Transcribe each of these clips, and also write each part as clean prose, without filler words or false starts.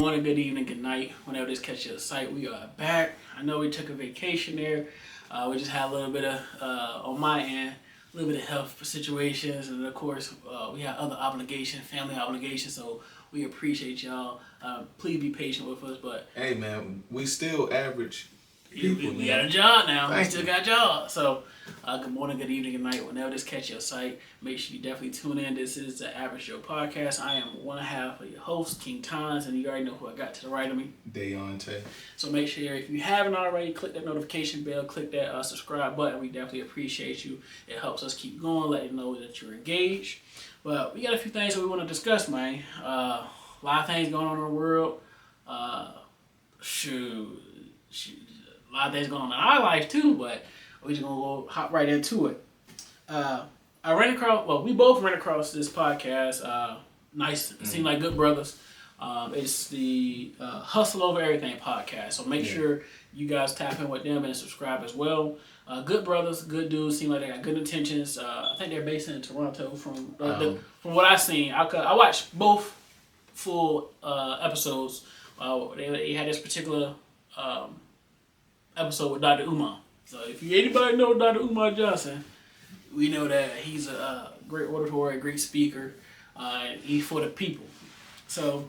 morning, good evening, good night. Whenever this catches your sight, we are back. I know we took a vacation there. We just had a little bit of, on my end, a little bit of health situations. And of course, we had other obligations, family obligations. So we appreciate y'all. Please be patient with us. But hey, man, we still average people. We got a job now. Thank we still got jobs. So good morning, good evening, good night. Whenever this catches your sight, make sure you definitely tune in. This is the Average Joe Podcast. I am one half of your host, King Tons, and you already know who I got to the right of me. Deontay. So make sure if you haven't already, click that notification bell, click that subscribe button. We definitely appreciate you. It helps us keep going, let you know that you're engaged. But we got a few things that we want to discuss, man. A lot of things going on in the world. Shoot. A lot of things going on in our life too, but we're just gonna hop right into it. We both ran across this podcast. Nice, seem like good brothers. It's the Hustle Over Everything podcast. So make sure you guys tap in with them and subscribe as well. Good brothers, good dudes. Seem like they got good intentions. I think they're based in Toronto. From what I've seen, I watched both full episodes. They had this particular episode with Dr. Umar. So if anybody know Dr. Umar Johnson, we know that he's a great orator, a great speaker. He's for the people. So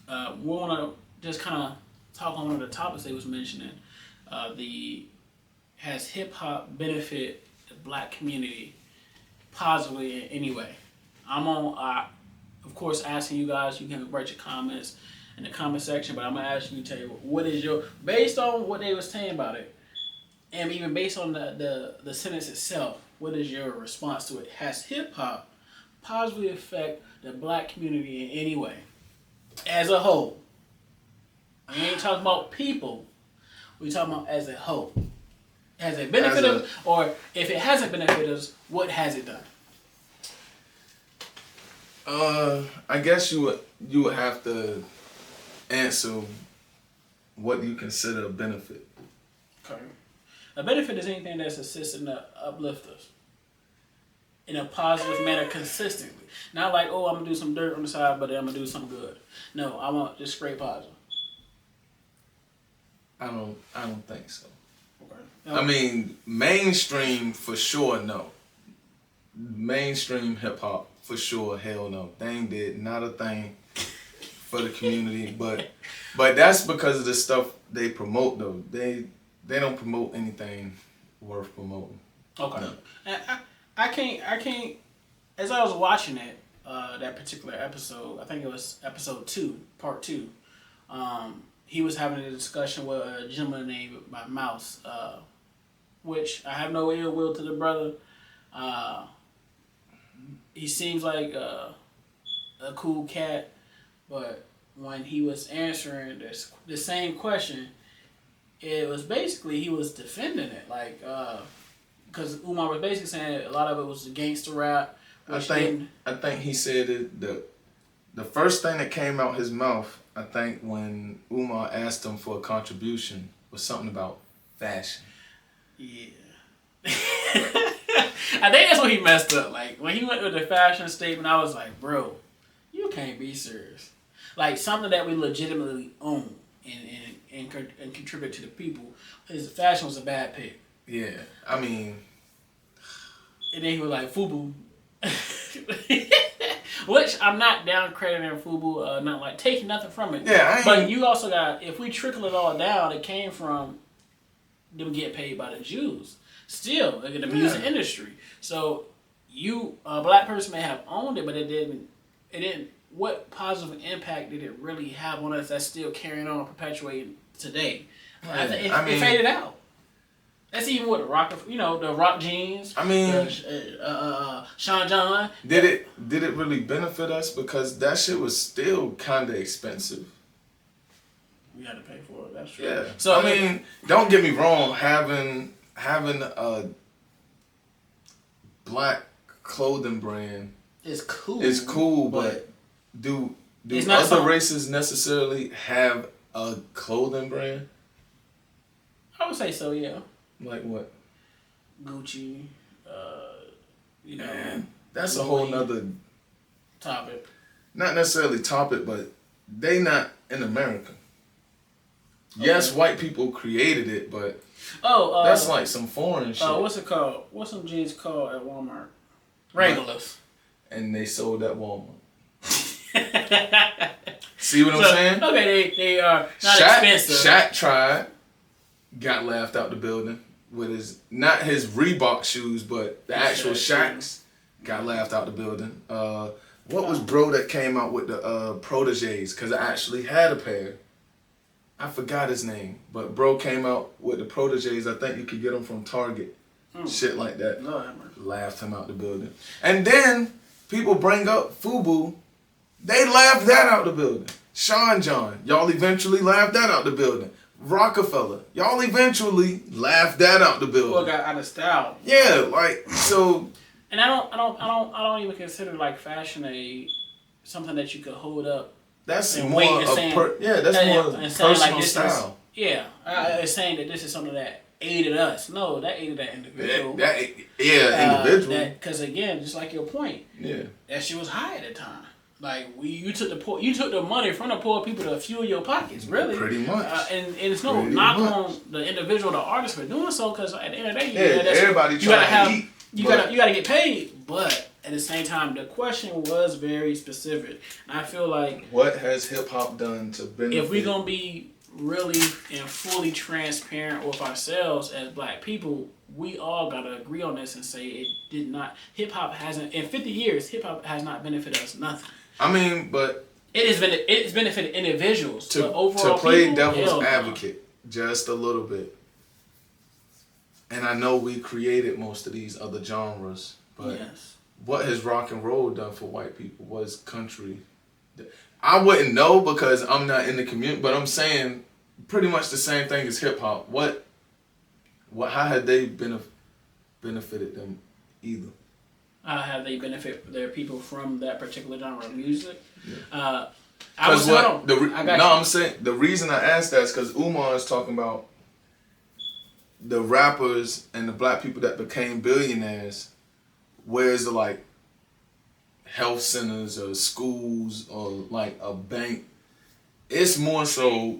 we want to just kind of talk on one of the topics they was mentioning. Has hip hop benefit the black community positively in any way? I'm on, of course, asking you guys. You can write your comments in the comment section, but I'm gonna ask you to tell you what is your, based on what they were saying about it, and even based on the sentence itself, what is your response to it? Has hip hop positively affect the black community in any way, as a whole? I ain't talking about people. We talking about as a whole. Has it benefited us, or if it hasn't benefited us, what has it done? I guess you would have to answer what you consider a benefit. Okay. A benefit is anything that's assisting to uplift us in a positive manner consistently. Not like, oh, I'm going to do some dirt on the side, but then I'm going to do something good. No, I want just straight positive. I don't think so. Okay. I mean, mainstream for sure, no. Mainstream hip hop for sure, hell no. Thing did not a thing for the community, but that's because of the stuff they promote though. They don't promote anything worth promoting. Okay. No. I can't. As I was watching it, that particular episode, I think it was episode 2, part 2. He was having a discussion with a gentleman named Mouse, which I have no ill will to the brother. He seems like a cool cat, but when he was answering the same question, it was basically he was defending it, like because Umar was basically saying a lot of it was gangster rap. I think he said it. The first thing that came out his mouth, I think, when Umar asked him for a contribution, was something about fashion. Yeah. I think that's what he messed up. Like, when he went with the fashion statement, I was like, bro, you can't be serious. Like, something that we legitimately own and contribute to the people. His fashion was a bad pick. Yeah, I mean. And then he was like, FUBU. Which I'm not down crediting FUBU, not like taking nothing from it. Yeah, but you also got, if we trickle it all down, it came from them getting paid by the Jews. Still, like in the music industry. So you, a black person may have owned it, but it didn't. What positive impact did it really have on us that's still carrying on, perpetuating today? Yeah, it faded out. That's even with the rock, the rock jeans. I mean, Sean John. Did it really benefit us? Because that shit was still kind of expensive. We had to pay for it. That's true. Yeah. So I mean, don't get me wrong. Having a black clothing brand is cool. It's cool, but do other races necessarily have a clothing brand? I would say so. Yeah. Like what? Gucci, Man, that's a whole nother topic. Not necessarily topic, but they not in America. Yes, white people created it, but that's like some foreign shit. What's it called? What's some jeans called at Walmart? Regulars. And they sold at Walmart. See what I'm saying? Okay, they are not expensive. Shaq tried, got laughed out the building with not his Reebok shoes, but the actual Shaqs got laughed out the building. What was bro that came out with the Proteges? Because I actually had a pair. I forgot his name, but bro came out with the Proteges. I think you could get them from Target. Shit like that. Laughed him out the building. And then people bring up FUBU. They laughed that out the building. Sean John, y'all eventually laughed that out the building. Rockefeller, y'all eventually laughed that out the building. Well, got out of style. Yeah, like so. And I don't even consider like fashion something that you could hold up. That's and more wait that's more personal like style. It's saying that this is something that aided us. No, that aided that individual. Individual. Because again, just like your point. Yeah. That shit was high at the time. Like you took the money from the poor people to fuel your pockets, really. Pretty much. And it's no knock on the individual, the artist for doing so, because at the end of the day, everybody trying to eat. You gotta get paid, but at the same time, the question was very specific. And I feel like what has hip hop done to benefit? If we're gonna be really and fully transparent with ourselves as black people, we all gotta agree on this and say it did not. Hip hop hasn't in 50 years. Hip hop has not benefited us nothing. I mean, but it's benefited individuals. To overall play people, devil's advocate just a little bit. And I know we created most of these other genres, but what has rock and roll done for white people? What is country? I wouldn't know because I'm not in the community, but I'm saying pretty much the same thing as hip hop. How had they benefited them either? Have they benefit their people from that particular genre of music? Yeah. I'm saying the reason I asked that is because Umar is talking about the rappers and the black people that became billionaires. Where's the like health centers or schools or like a bank? It's more so,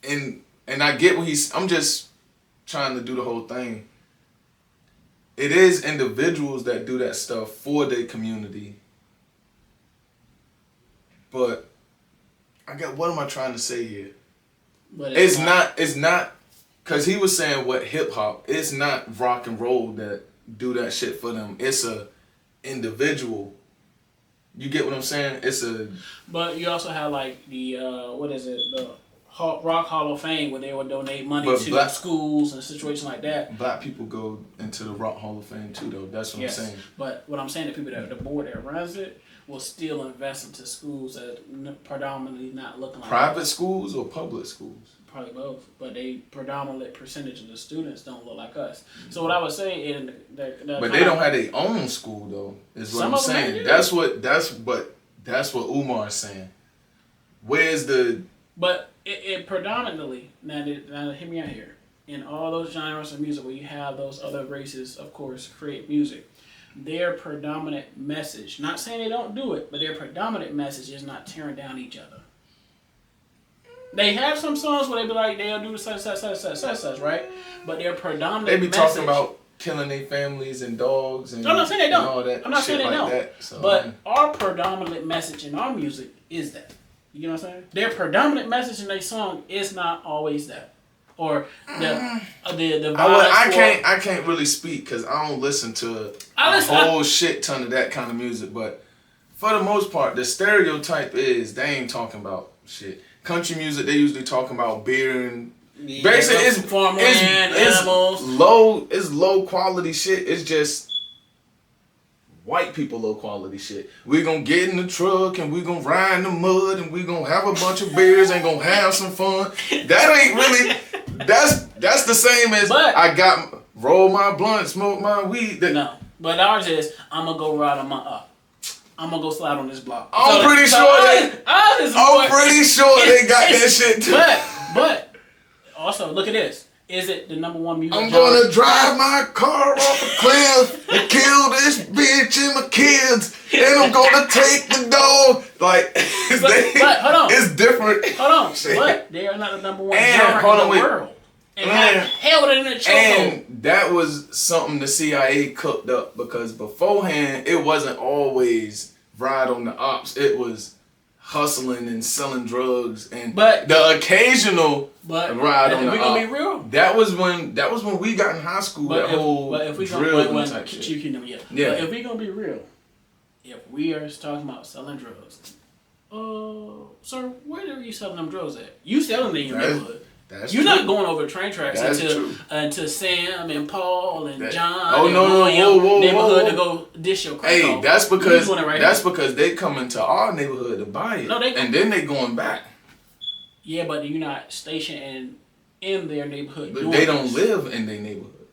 and I get what I'm just trying to do the whole thing. It is individuals that do that stuff for their community. But what am I trying to say here? But it's not, because he was saying what hip hop, it's not rock and roll that do that shit for them. It's a individual. You get what I'm saying? But you also have like the, the Rock Hall of Fame where they would donate money to schools and situations like that. Black people go into the Rock Hall of Fame too, though. That's what I'm saying. But what I'm saying, the board that runs it will still invest into schools that predominantly not looking like private schools or public schools. Probably both, but they predominant percentage of the students don't look like us. So what I would say is, but they don't have their own school though. Is what I'm saying. That's what Umar is saying. Where's the? But it predominantly now hear me out here. In all those genres of music where you have those other races, of course, create music. Their predominant message, not saying they don't do it, but their predominant message is not tearing down each other. They have some songs where they be like, they'll do such, right? But their predominant they be talking about killing their families and dogs and I'm not saying they don't. All that I'm not saying they don't. That, so. But our predominant message in our music is that. You know what I'm saying? Their predominant message in their song is not always that. Or the I can't really speak because I don't listen to a whole shit ton of that kind of music. But for the most part, the stereotype is they ain't talking about shit. Country music, they usually talking about beer and basically it's low quality shit. It's just white people low quality shit. We gonna get in the truck and we gonna ride in the mud and we gonna have a bunch of beers and gonna have some fun. That ain't really. That's the same as I roll my blunt, smoke my weed. No, but ours is I'm gonna go ride on my I'm gonna go slide on this block. I'm pretty sure they got that shit too. But also look at this. Is it the number one music? I'm gonna drive my car off a cliff and kill this bitch and my kids, and I'm gonna take the dog. Like, but hold on. It's different. not the number one And, genre hold in on, the wait. world. And held it in the chokehold. And that was something the CIA cooked up because beforehand it wasn't always ride on the ops. It was hustling and selling drugs and the occasional ride on the ops. We gonna be real. That was when we got in high school. But if we drill type shit. Yeah. But if we gonna be real, if we are talking about selling drugs, sir, where are you selling them drugs at? You selling them in your neighborhood. You're not going over train tracks into Sam and Paul and John neighborhood to go dish your crack. Hey, that's because they come into our neighborhood to buy it. And then they going back. Yeah, but you're not stationed in their neighborhood. But they don't live in their neighborhood.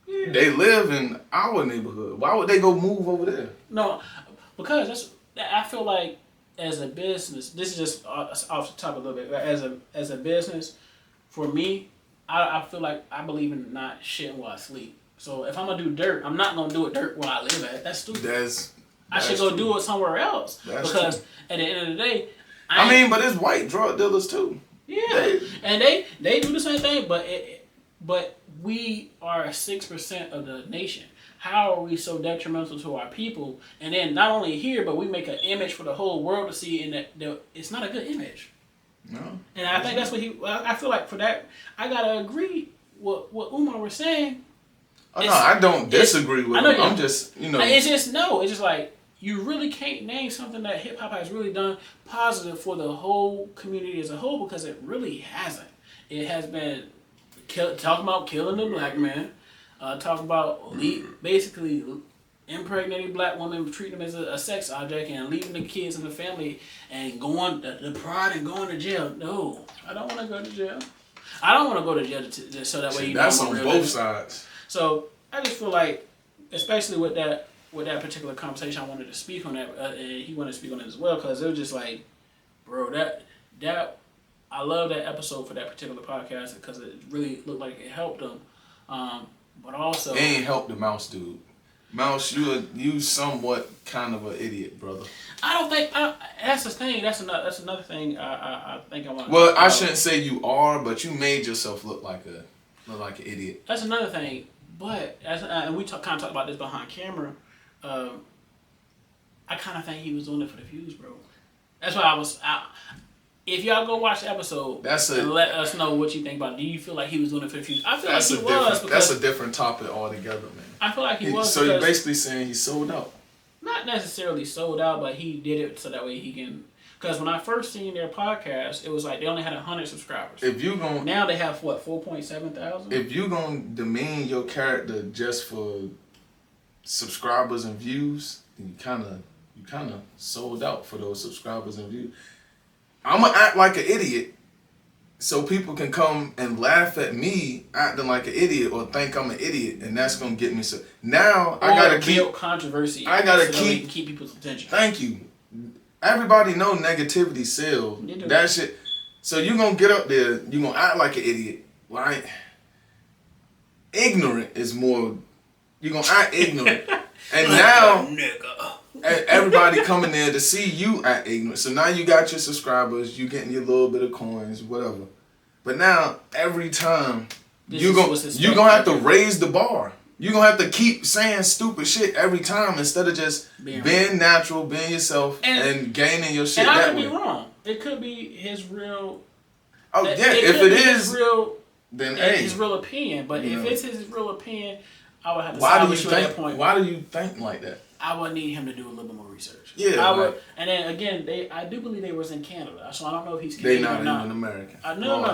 Yeah. They live in our neighborhood. Why would they go move over there? No, because I feel like as a business, this is just off the top a little bit. As a business, for me, I feel like I believe in not shitting while I sleep. So if I'm gonna do dirt, I'm not gonna do it dirt where I live at. That's stupid. I should go do it somewhere else. Because at the end of the day, but it's white drug dealers too. Yeah, and they do the same thing, but we are 6% of the nation. How are we so detrimental to our people? And then not only here, but we make an image for the whole world to see, and that it's not a good image. No. And I think that's what I feel like for that, I gotta agree with what Umar was saying. Oh, no, I don't disagree with him. I'm just, It's just like, you really can't name something that hip hop has really done positive for the whole community as a whole, because it really hasn't. It has been talking about killing the black man, talking about basically impregnating black women, treating them as a sex object, and leaving the kids and the family and going the pride and going to jail. No, I don't want to go to jail. I don't want to go to jail just so that way that's on both sides. So I just feel like, especially with that particular conversation, I wanted to speak on that, and he wanted to speak on it as well, because it was just like, bro, that I love that episode for that particular podcast because it really looked like it helped him, but also it ain't helped the Mouse dude. Mouse, you somewhat kind of an idiot, brother. I don't think that's the thing. That's another thing. I think I want. Well, I shouldn't say you are, but you made yourself look like an idiot. That's another thing. But and we kind of talked about this behind camera. I kind of think he was doing it for the views, bro. That's why if y'all go watch the episode and let us know what you think about it. Do you feel like he was doing it for the views? I feel like he was. That's a different topic altogether, man. I feel like he was. So you're basically saying he sold out? Not necessarily sold out, but he did it so that way he can. Because when I first seen their podcast, it was like they only had 100 subscribers. Now they have what, 4.7 thousand? If you gonna demean your character just for subscribers and views, then you kind of sold out for those subscribers and views. I'm gonna act like an idiot, so people can come and laugh at me acting like an idiot or think I'm an idiot, and that's gonna get me. So now I gotta keep controversy. I gotta keep people's attention. Thank you. Everybody know negativity sells. That shit. So you gonna get up there, you gonna act like an idiot. Right? Ignorant is more. You gonna act ignorant, and now everybody coming there to see you act ignorant. So now you got your subscribers, you getting your little bit of coins, whatever. But now every time you're gonna have to raise the bar. You're gonna have to keep saying stupid shit every time instead of just being natural, being yourself, and gaining your shit that way. And I could be wrong. It could be his real. Oh yeah, if it is real, then his real opinion. But if it's his real opinion, I would have to side with you at that point. Why do you think like that? I would need him to do a little bit more research. Yeah, I would. And then again, I do believe they was in Canada, so I don't know if he's Canadian or not. They're not even American. No.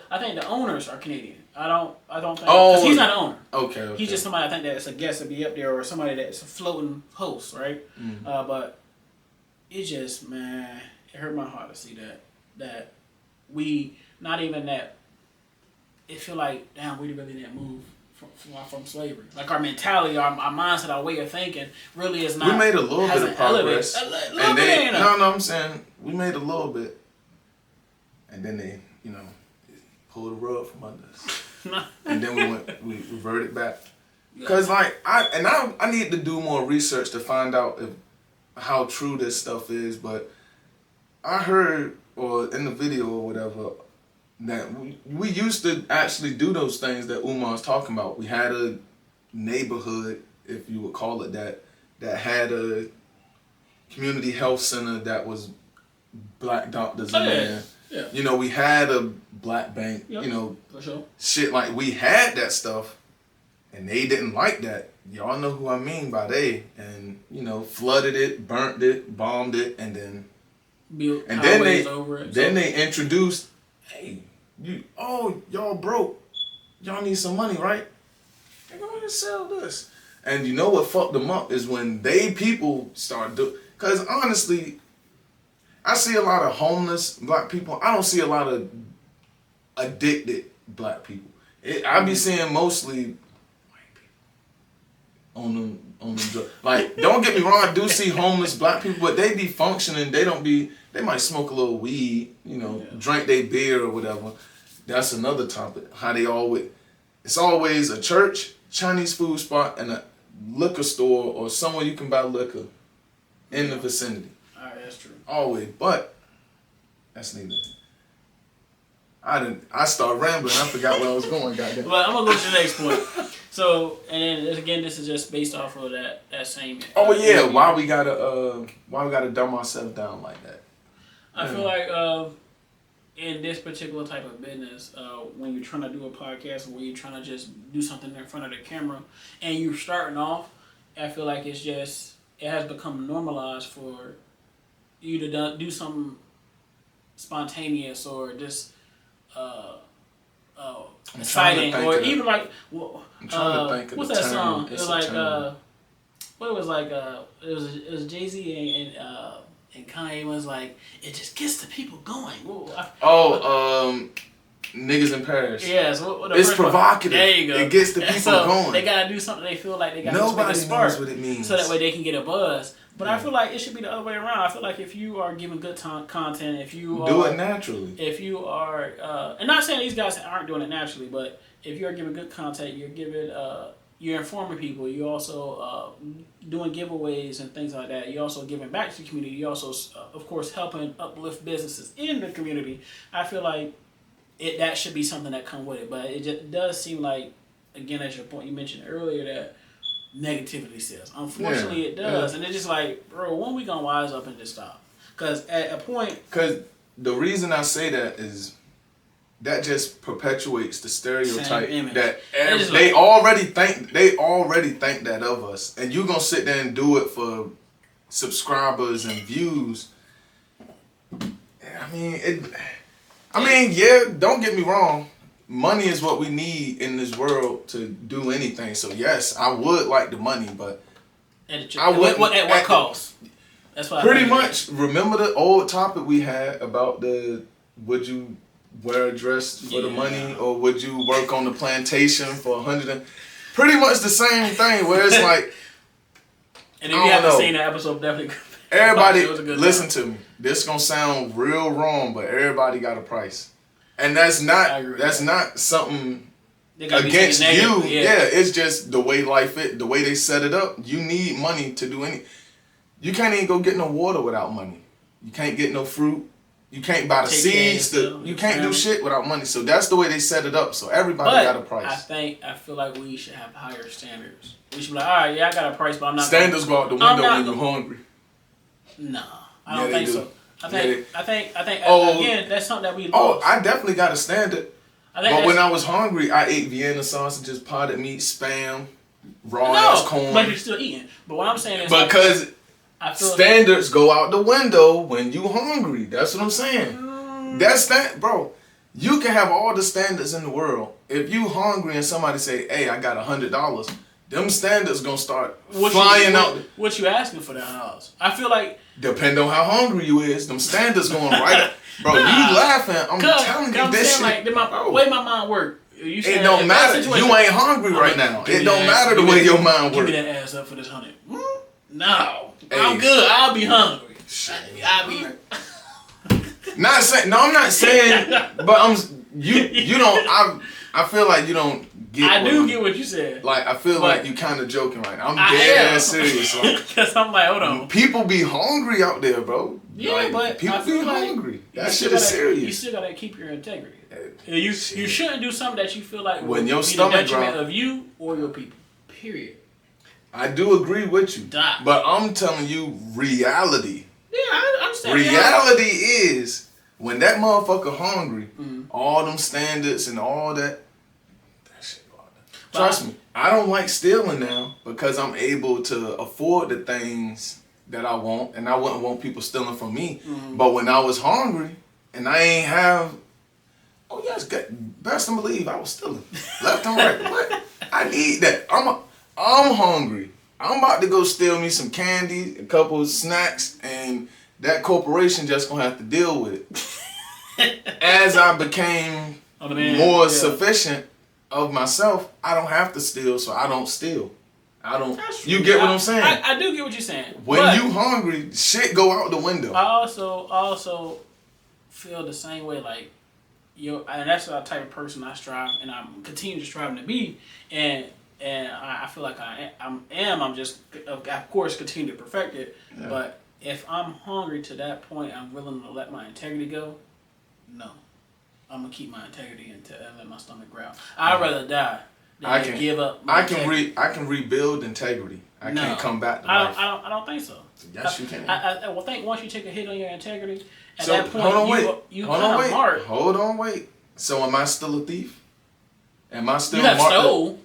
I think the owners are Canadian. I don't think because he's not an owner. Okay. He's just somebody I think that's a guest to be up there, or somebody that's a floating host, right? But it just, man, it hurt my heart to see that we not even that. It feel like damn, we really didn't move from slavery. Like our mentality, our mindset, our way of thinking really is not. We made a little bit of progress. I'm saying we made a little bit, and then they, pulled the rug from under us, and then we reverted back. Cause I need to do more research to find out how true this stuff is. But I heard, or in the video or whatever, that we used to actually do those things that Umar's talking about. We had a neighborhood, if you would call it that had a community health center that was black doctors in there. Yeah. You know, we had a black bank. Yep. You know, For sure. shit like we had that stuff, and they didn't like that. Y'all know who I mean by they, and you know, flooded it, burnt it, bombed it, and then Built then highways over it. they introduced, hey, y'all broke, y'all need some money, right? They go ahead and sell this. And you know what fucked them up is when people start because honestly, I see a lot of homeless black people. I don't see a lot of addicted black people. I be seeing mostly white people on them drugs. Like, don't get me wrong, I do see homeless black people, but they be functioning. They might smoke a little weed, you know, drink their beer or whatever. That's another topic. It's always a church, Chinese food spot, and a liquor store or somewhere you can buy liquor in the vicinity. Alright, that's true. Always, but that's neither. I started rambling. I forgot where I was going. Goddamn. But I'm gonna go to the next point. So, and then again, this is just based off of that same. Oh yeah, why we gotta dumb ourselves down like that? I feel like in this particular type of business, when you're trying to do a podcast or when you're trying to just do something in front of the camera, and you're starting off, I feel like it has become normalized for you to do something spontaneous or just exciting, or even like I'm trying to think of what's the that term. song? It It's was a like term. what it was like it was Jay-Z and Kanye was like, it just gets the people going. Niggas in Paris. Yeah, so It's provocative. There you go. It gets the people going. They gotta do something they feel like they gotta Nobody make a spark, knows what it means. so that way they can get a buzz. But I feel like it should be the other way around. I feel like if you are giving good content, if you do it naturally. If you are, and not saying these guys aren't doing it naturally, but if you're giving good content, you're giving, you're informing people. You're also doing giveaways and things like that. You're also giving back to the community. You're also, of course, helping uplift businesses in the community. I feel like that should be something that come with it. But it just does seem like, again, as your point you mentioned earlier, that negativity sells. Unfortunately, it does, and it's just like, bro, when we gonna wise up and just stop? Because at a point, because the reason I say that is that just perpetuates the stereotype that they already think that of us, and you gonna sit there and do it for subscribers and views. I mean, yeah. Don't get me wrong. Money is what we need in this world to do anything. So yes, I would like the money, but at what cost? That's why. Pretty much. Remember the old topic we had about would you wear a dress for the money, or would you work on the plantation for 100? Pretty much the same thing. Where it's like, and if you haven't seen that episode, definitely. Everybody, listen to me. This gonna sound real wrong, but everybody got a price. And that's not something against you. Yeah, it's just the way life is, the way they set it up. You need money to do you can't even go get no water without money. You can't get no fruit. You can't buy the seeds. You can't do shit without money. So that's the way they set it up. So everybody got a price. I feel like we should have higher standards. We should be like, all right, yeah, I got a price, but I'm not. Standards go out the window when you're hungry. No, I don't think so. I think again, that's something that we lost. I definitely got a standard. But when I was hungry, I ate Vienna sausages, potted meat, Spam, raw ass corn. But you're still eating. But what I'm saying is because standards go out the window when you hungry. That's what I'm saying. That's that, bro. You can have all the standards in the world. If you hungry and somebody say, "Hey, I got $100," them standards gonna start flying out. What you asking for $100? I feel like depend on how hungry you is. Them standards going right up. Bro, you laughing. I'm telling you this shit. Like, the way my mind work. It don't matter. You ain't hungry right now. It don't matter the way your mind works. Give me that ass up for this 100. No. I'm good. I'll be hungry. I'll be. Not saying. No, I'm not saying. But you don't. I feel like you don't get. I do get what you said. Like I feel like you kind of joking right now. I'm dead ass serious. Because I'm like, hold on. People be hungry out there, bro. Yeah, but people be hungry. That shit is serious. You still gotta keep your integrity. You shouldn't do something that you feel like when will your be the stomach detriment growl, of you or your people. Period. I do agree with you, Doc. but I'm telling you reality. Yeah, I understand. Reality is when that motherfucker hungry, all them standards and all that shit go out there. Trust me, I don't like stealing now because I'm able to afford the things that I want, and I wouldn't want people stealing from me. But when I was hungry and I ain't have, oh yes, best to believe I was stealing left and right. What? I need that. I'm hungry. I'm about to go steal me some candy, a couple of snacks, and that corporation just gonna have to deal with it. As I became more sufficient of myself, I don't have to steal, so I don't steal. I don't. You get what I'm saying? I do get what you're saying. When you hungry, shit go out the window. I also feel the same way. Like and that's the type of person I strive, and I'm continue to strive to be. And I feel like I'm just of course continue to perfect it. Yeah. But if I'm hungry to that point, I'm willing to let my integrity go. No, I'm gonna keep my integrity and let my stomach growl. I'd rather die. I can give up. I can rebuild integrity. I can't come back to life. I don't think so. Yes, you can. I think once you take a hit on your integrity, at that point you kind of mark. Hold on, wait. So am I still a thief? Am I still? You have stole.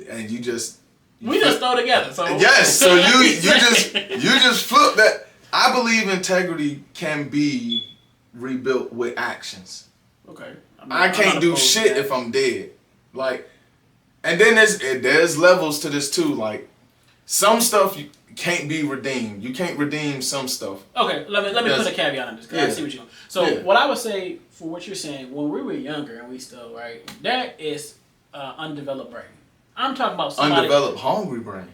And you just. We just stole together. So yes. So you just flip that. I believe integrity can be rebuilt with actions. Okay. I can't do shit if I'm dead. Like, and then there's levels to this too. Like, some stuff you can't be redeemed. You can't redeem some stuff. Okay, let me put a caveat on this because I see what you're doing. So what I would say for what you're saying, when we were younger and we still right, that is undeveloped brain. I'm talking about somebody undeveloped hungry brain.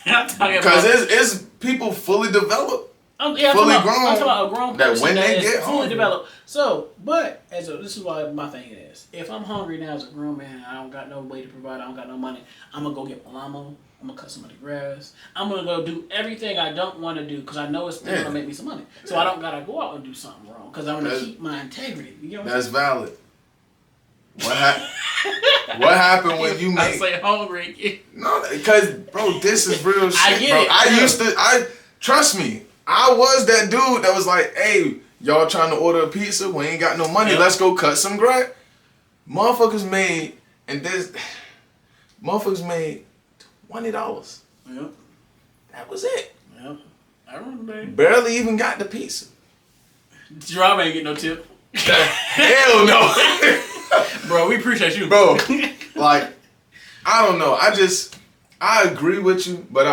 I'm talking because it's people fully developed. I'm grown. I'm talking about a grown person that when they get fully hungry. developed. So, but this is why my thing is: if I'm hungry now as a grown man, I don't got no way to provide, I don't got no money. I'm gonna go get my llama. I'm gonna cut some of the grass. I'm gonna go do everything I don't want to do because I know it's still gonna make me some money. So I don't gotta go out and do something wrong because I'm gonna keep my integrity. You know what I'm saying? Valid. What happened when you I say hungry? No, because bro, this is real shit. I get it. Trust me. I was that dude that was like, hey, y'all trying to order a pizza? We ain't got no money. Let's go cut some grass. Motherfuckers made $20. Yep. That was it. Yep. I remember. Barely even got the pizza. Rob ain't get no tip. Hell no. Bro, we appreciate you. Bro, like, I don't know. I agree with you, but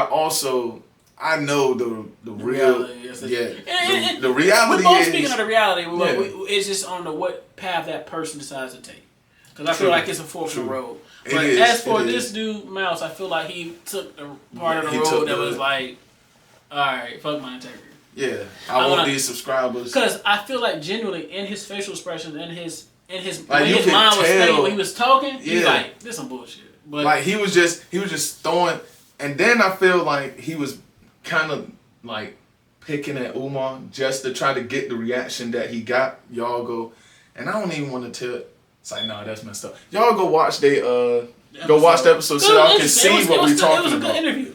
I know the real reality. The reality. We're both speaking of the reality. It's just on what path that person decides to take. Because I feel like it's a fork in the road. But as for this dude, Mouse, I feel like he took the part of the road that was like, all right, fuck my integrity. Yeah, I want these subscribers. Because I feel like genuinely in his facial expressions, in his like when his mind was steady when he was talking, he's like, this some bullshit. But like he was just throwing, and then I feel like he was kind of like picking at Umar just to try to get the reaction that he got. Y'all go, and I don't even want to tell. It's like, nah, that's messed up. Y'all go watch the episode so y'all can see what we're talking about. It was a good interview.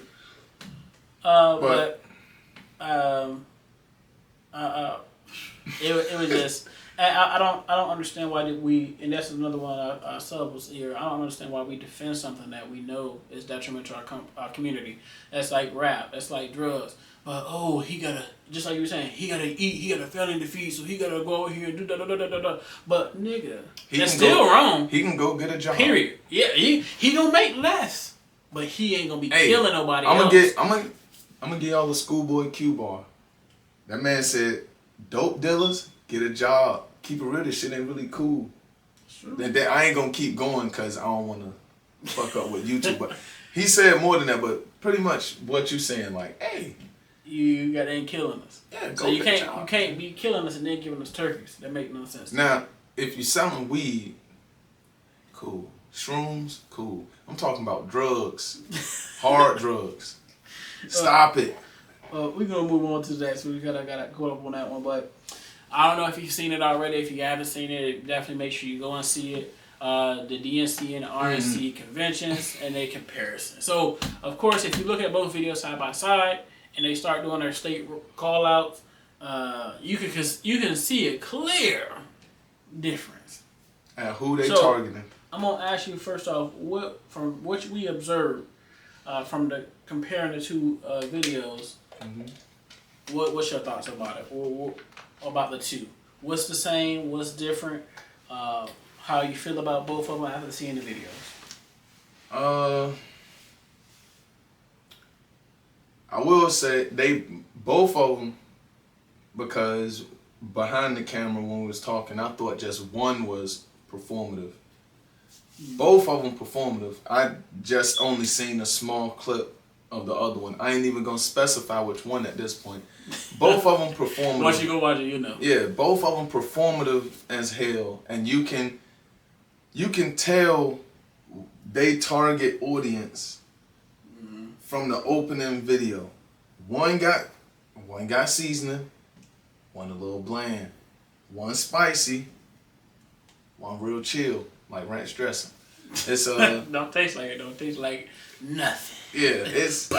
It was just I don't understand why did we, and that's another one our sub was here. I don't understand why we defend something that we know is detrimental to our community. That's like rap. That's like drugs. But he gotta, just like you were saying, he gotta eat. He got a family to feed, so he gotta go over here and do da da da da da da. But nigga, that's still wrong. He can go get a job. Period. Yeah, he gonna make less, but he ain't gonna be killing nobody else. I'm gonna get y'all a schoolboy Q bar. That man said, dope dealers get a job. Keep it real. This shit ain't really cool. Then I ain't gonna keep going because I don't wanna fuck up with YouTube. But he said more than that. But pretty much what you saying, like, hey. You ain't killing us. Yeah, so you can't be killing us and then giving us turkeys. That make no sense. Now, if you're selling weed, cool. Shrooms, cool. I'm talking about drugs, hard drugs. Stop it. We're gonna move on to that. So we gotta caught up on that one. But I don't know if you've seen it already. If you haven't seen it, definitely make sure you go and see it. The DNC and the RNC conventions and their comparison. So, of course, if you look at both videos side by side and they start doing their state call outs, you can see a clear difference. And who they targeting? I'm gonna ask you first off, from what we observed from the comparing the two videos, what's your thoughts about it? Or about the two? What's the same? What's different? How you feel about both of them after seeing the videos? I will say both of them, because behind the camera when we was talking, I thought just one was performative. Both of them performative. I just only seen a small clip of the other one. I ain't even gonna specify which one at this point. Both of them performative. Once you go watch it, you know. Yeah, both of them performative as hell, and you can tell they target audience from the opening video. One got seasoning, one a little bland, one spicy, one real chill, like ranch dressing. It's don't taste like it. Don't taste like nothing. Yeah, it's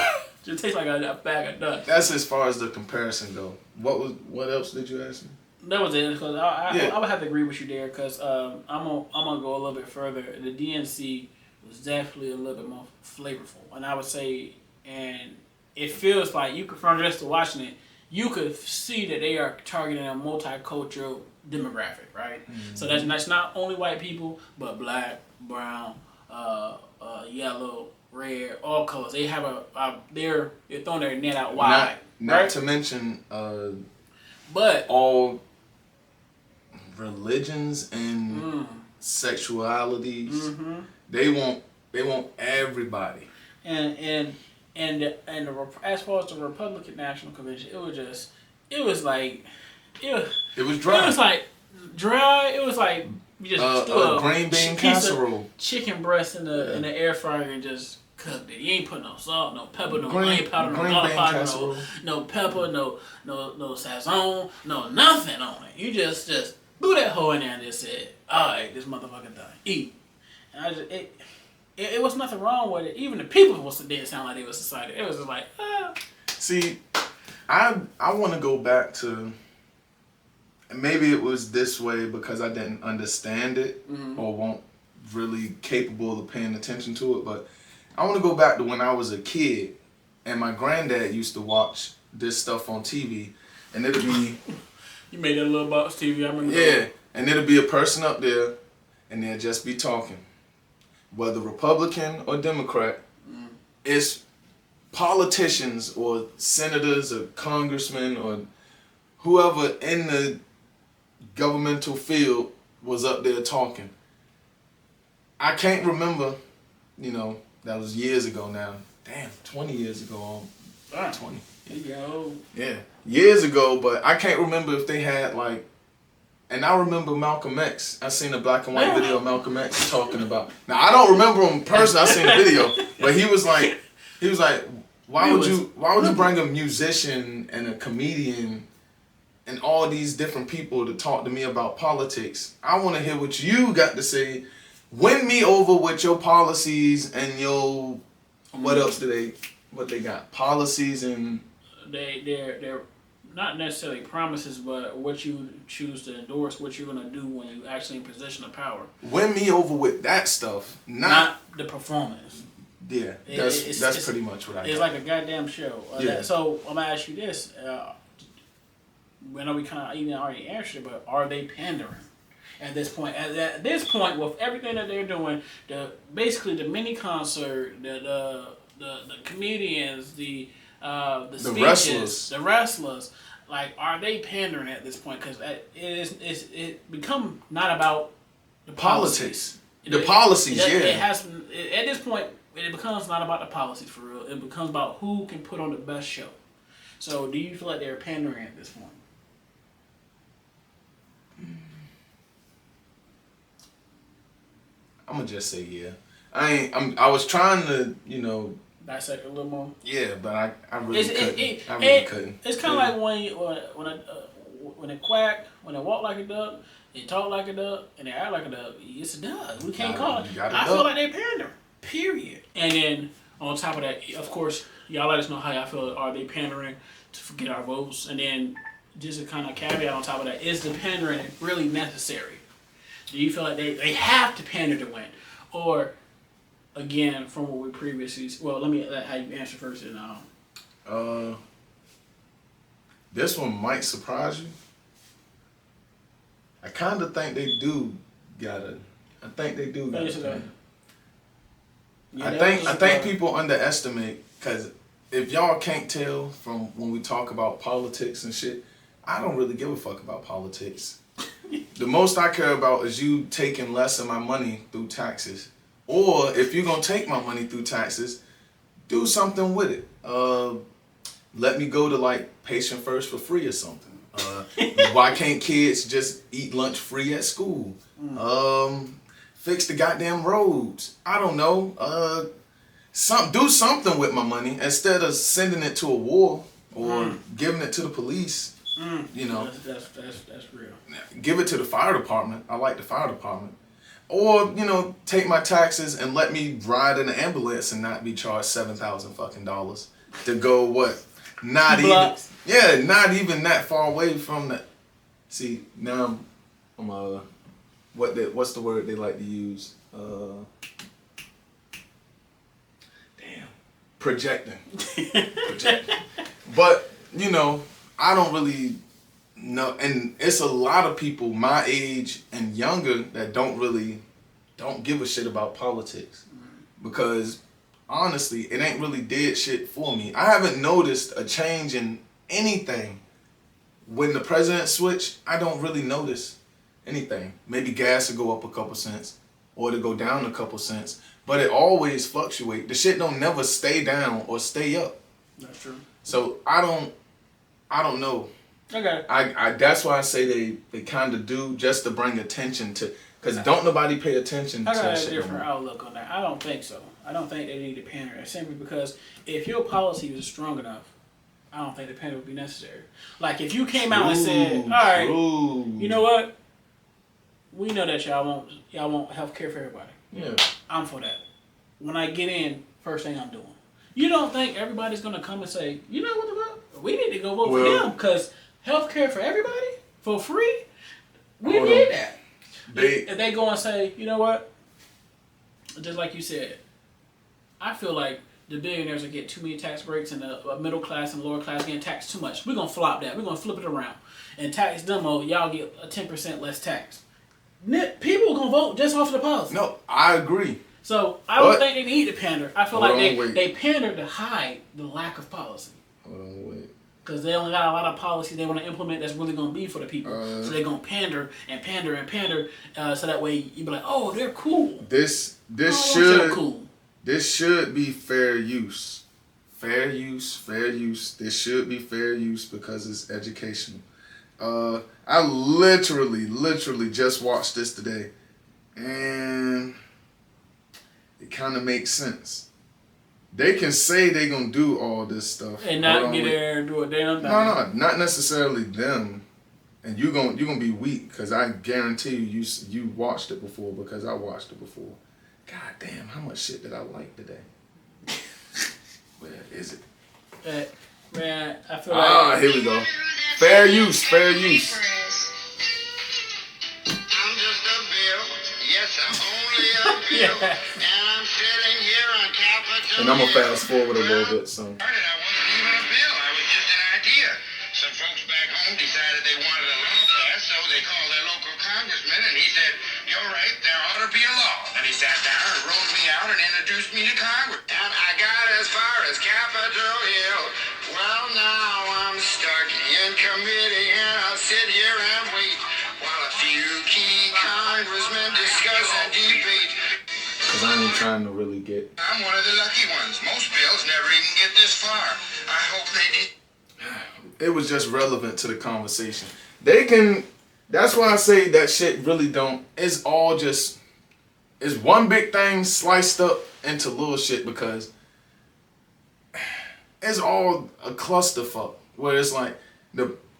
just tastes like a bag of nuts. That's as far as the comparison go. What else did you ask me? That was it. Because I would have to agree with you there. Because I'm gonna go a little bit further. The DNC was definitely a little bit more flavorful, and I would say, and it feels like you could, from just watching it, you could see that they are targeting a multicultural demographic, right? Mm-hmm. So that's not only white people, but black, brown, yellow, red, all colors. They have they're throwing their net out wide. Not right? to mention, but all religions and sexualities. Mm-hmm. They want everybody. And as far as the Republican National Convention, it was dry. It was like dry. It was like you just threw a green bean casserole, chicken breast in the air fryer and just cooked it. You ain't put no salt, no pepper, no onion powder, no garlic powder, no pepper, no sazon, no nothing on it. You just threw that hoe in there and just said, "All right, this motherfucker done. Eat." And it was nothing wrong with it. Even the people didn't sound like they was excited. It was just like, ah. See, I want to go back to, maybe it was this way because I didn't understand it or weren't really capable of paying attention to it, but I want to go back to when I was a kid and my granddad used to watch this stuff on TV, and it'd be... You made that little box TV, I remember. Yeah, and it'd be a person up there and they'd just be talking. Whether Republican or Democrat, it's politicians or senators or congressmen or whoever in the governmental field was up there talking. I can't remember, that was years ago now. Damn, 20 years ago. 20. Yeah, years ago, but I can't remember if they had and I remember Malcolm X. I seen a black and white video of Malcolm X talking about. Now I don't remember him personally. I seen the video, but he was like, why would you bring a musician and a comedian and all these different people to talk to me about politics? I want to hear what you got to say. Win me over with your policies and your what else what they got? Policies and they're not necessarily promises, but what you choose to endorse, what you're gonna do when you actually in position of power. Win me over with that stuff, not the performance. Yeah, that's pretty much what I got. It's like a goddamn show. So I'm gonna ask you this. I know we kind of even already answered it, but are they pandering at this point? At this point, with everything that they're doing, basically the mini concert, the comedians, the speeches, the wrestlers, are they pandering at this point? Because it become not about the politics. The policies, yeah. It has at this point. It becomes not about the policies for real. It becomes about who can put on the best show. So, do you feel like they're pandering at this point? I'm gonna just say yeah. I was trying to dissect a little when but I really couldn't. It's kind of like when when they quack, when they walk like a duck, they talk like a duck, and they act like a duck, it's a duck. We can't call it. I feel like they pander. Period. And then on top of that, of course, y'all let us know how y'all feel. Are they pandering to get our votes? And then just a kind of caveat on top of that, is the pandering really necessary? Do you feel like they have to pander to win? Or, again, from what we previously... Well, let me let how you answer first. And this one might surprise you. I kind of think they do gotta... I think they do gotta pander. Yeah, I think people underestimate, because if y'all can't tell from when we talk about politics and shit, I don't really give a fuck about politics. The most I care about is you taking less of my money through taxes. Or if you're going to take my money through taxes, do something with it. Let me go to like Patient First for free or something. Why can't kids just eat lunch free at school? Fix the goddamn roads. I don't know. Do something with my money instead of sending it to a war or giving it to the police. You know, that's real. Give it to the fire department. I like the fire department. Or, you know, take my taxes and let me ride in an ambulance and not be charged $7,000 fucking dollars to go what? Not even that far away from that. See, now I'm what's the word they like to use? Projecting. But, you know, I don't really know, and it's a lot of people my age and younger that don't give a shit about politics. Because honestly, it ain't really did shit for me. I haven't noticed a change in anything. When the president switched, I don't really notice anything. Maybe gas will go up a couple cents or to go down a couple cents, but it always fluctuates. The shit don't never stay down or stay up. That's true. So I don't know. Okay. I that's why I say they kind of do, just to bring attention to, because don't nobody pay attention to that shit. I got a shit. different outlook on that. I don't think so. I don't think they need to pander. Simply because if your policy was strong enough, I don't think the pander would be necessary. Like if you came out and said, all right, you know what? We know that y'all want health care for everybody. Yeah. I'm for that. When I get in, first thing I'm doing. You don't think everybody's going to come and say, you know what the fuck? We need to go vote for them because health care for everybody for free? We need that. If they go and say, you know what? Just like you said, I feel like the billionaires are getting too many tax breaks and the middle class and lower class getting taxed too much. We're going to flop that. We're going to flip it around and tax them. Y'all get a 10% less tax. People are going to vote just off of the policy. No, I agree. So I don't think they need to pander. I feel like they pander to hide the lack of policy. Hold on, wait. Because they only got a lot of policy they want to implement that's really going to be for the people. So they're going to pander and pander and pander so that way you be like, oh, they're cool. This should be fair use. Fair use. This should be fair use because it's educational. I literally just watched this today. And it kind of makes sense. They can say they gonna do all this stuff and not get there and do a damn thing. No, not necessarily them. And you gonna be weak because I guarantee you watched it before because I watched it before. God damn, how much shit did I like today? Where is it? Man, I feel like here we go. Fair use. I'm just a bill. Yes, I'm only a bill. Yeah. And I'm sitting here on Capitol And I'm gonna Hill. fast forward a little bit. So. I wasn't even a bill. I was just an idea. Some folks back home decided they wanted a law passed, so they called their local congressman, and he said, "You're right, there ought to be a law." And he sat down and wrote me out and introduced me to Congress. And I got as far as Capitol Hill. Well, now I'm stuck in committee, and I'll sit here and wait while a few key congressmen discuss and debate. Because I ain't trying to really get... I'm one of the lucky ones. Most bills never even get this far. I hope they did. It was just relevant to the conversation. They can... That's why I say that shit really don't... It's all just... It's one big thing sliced up into little shit because... It's all a clusterfuck. Where it's like...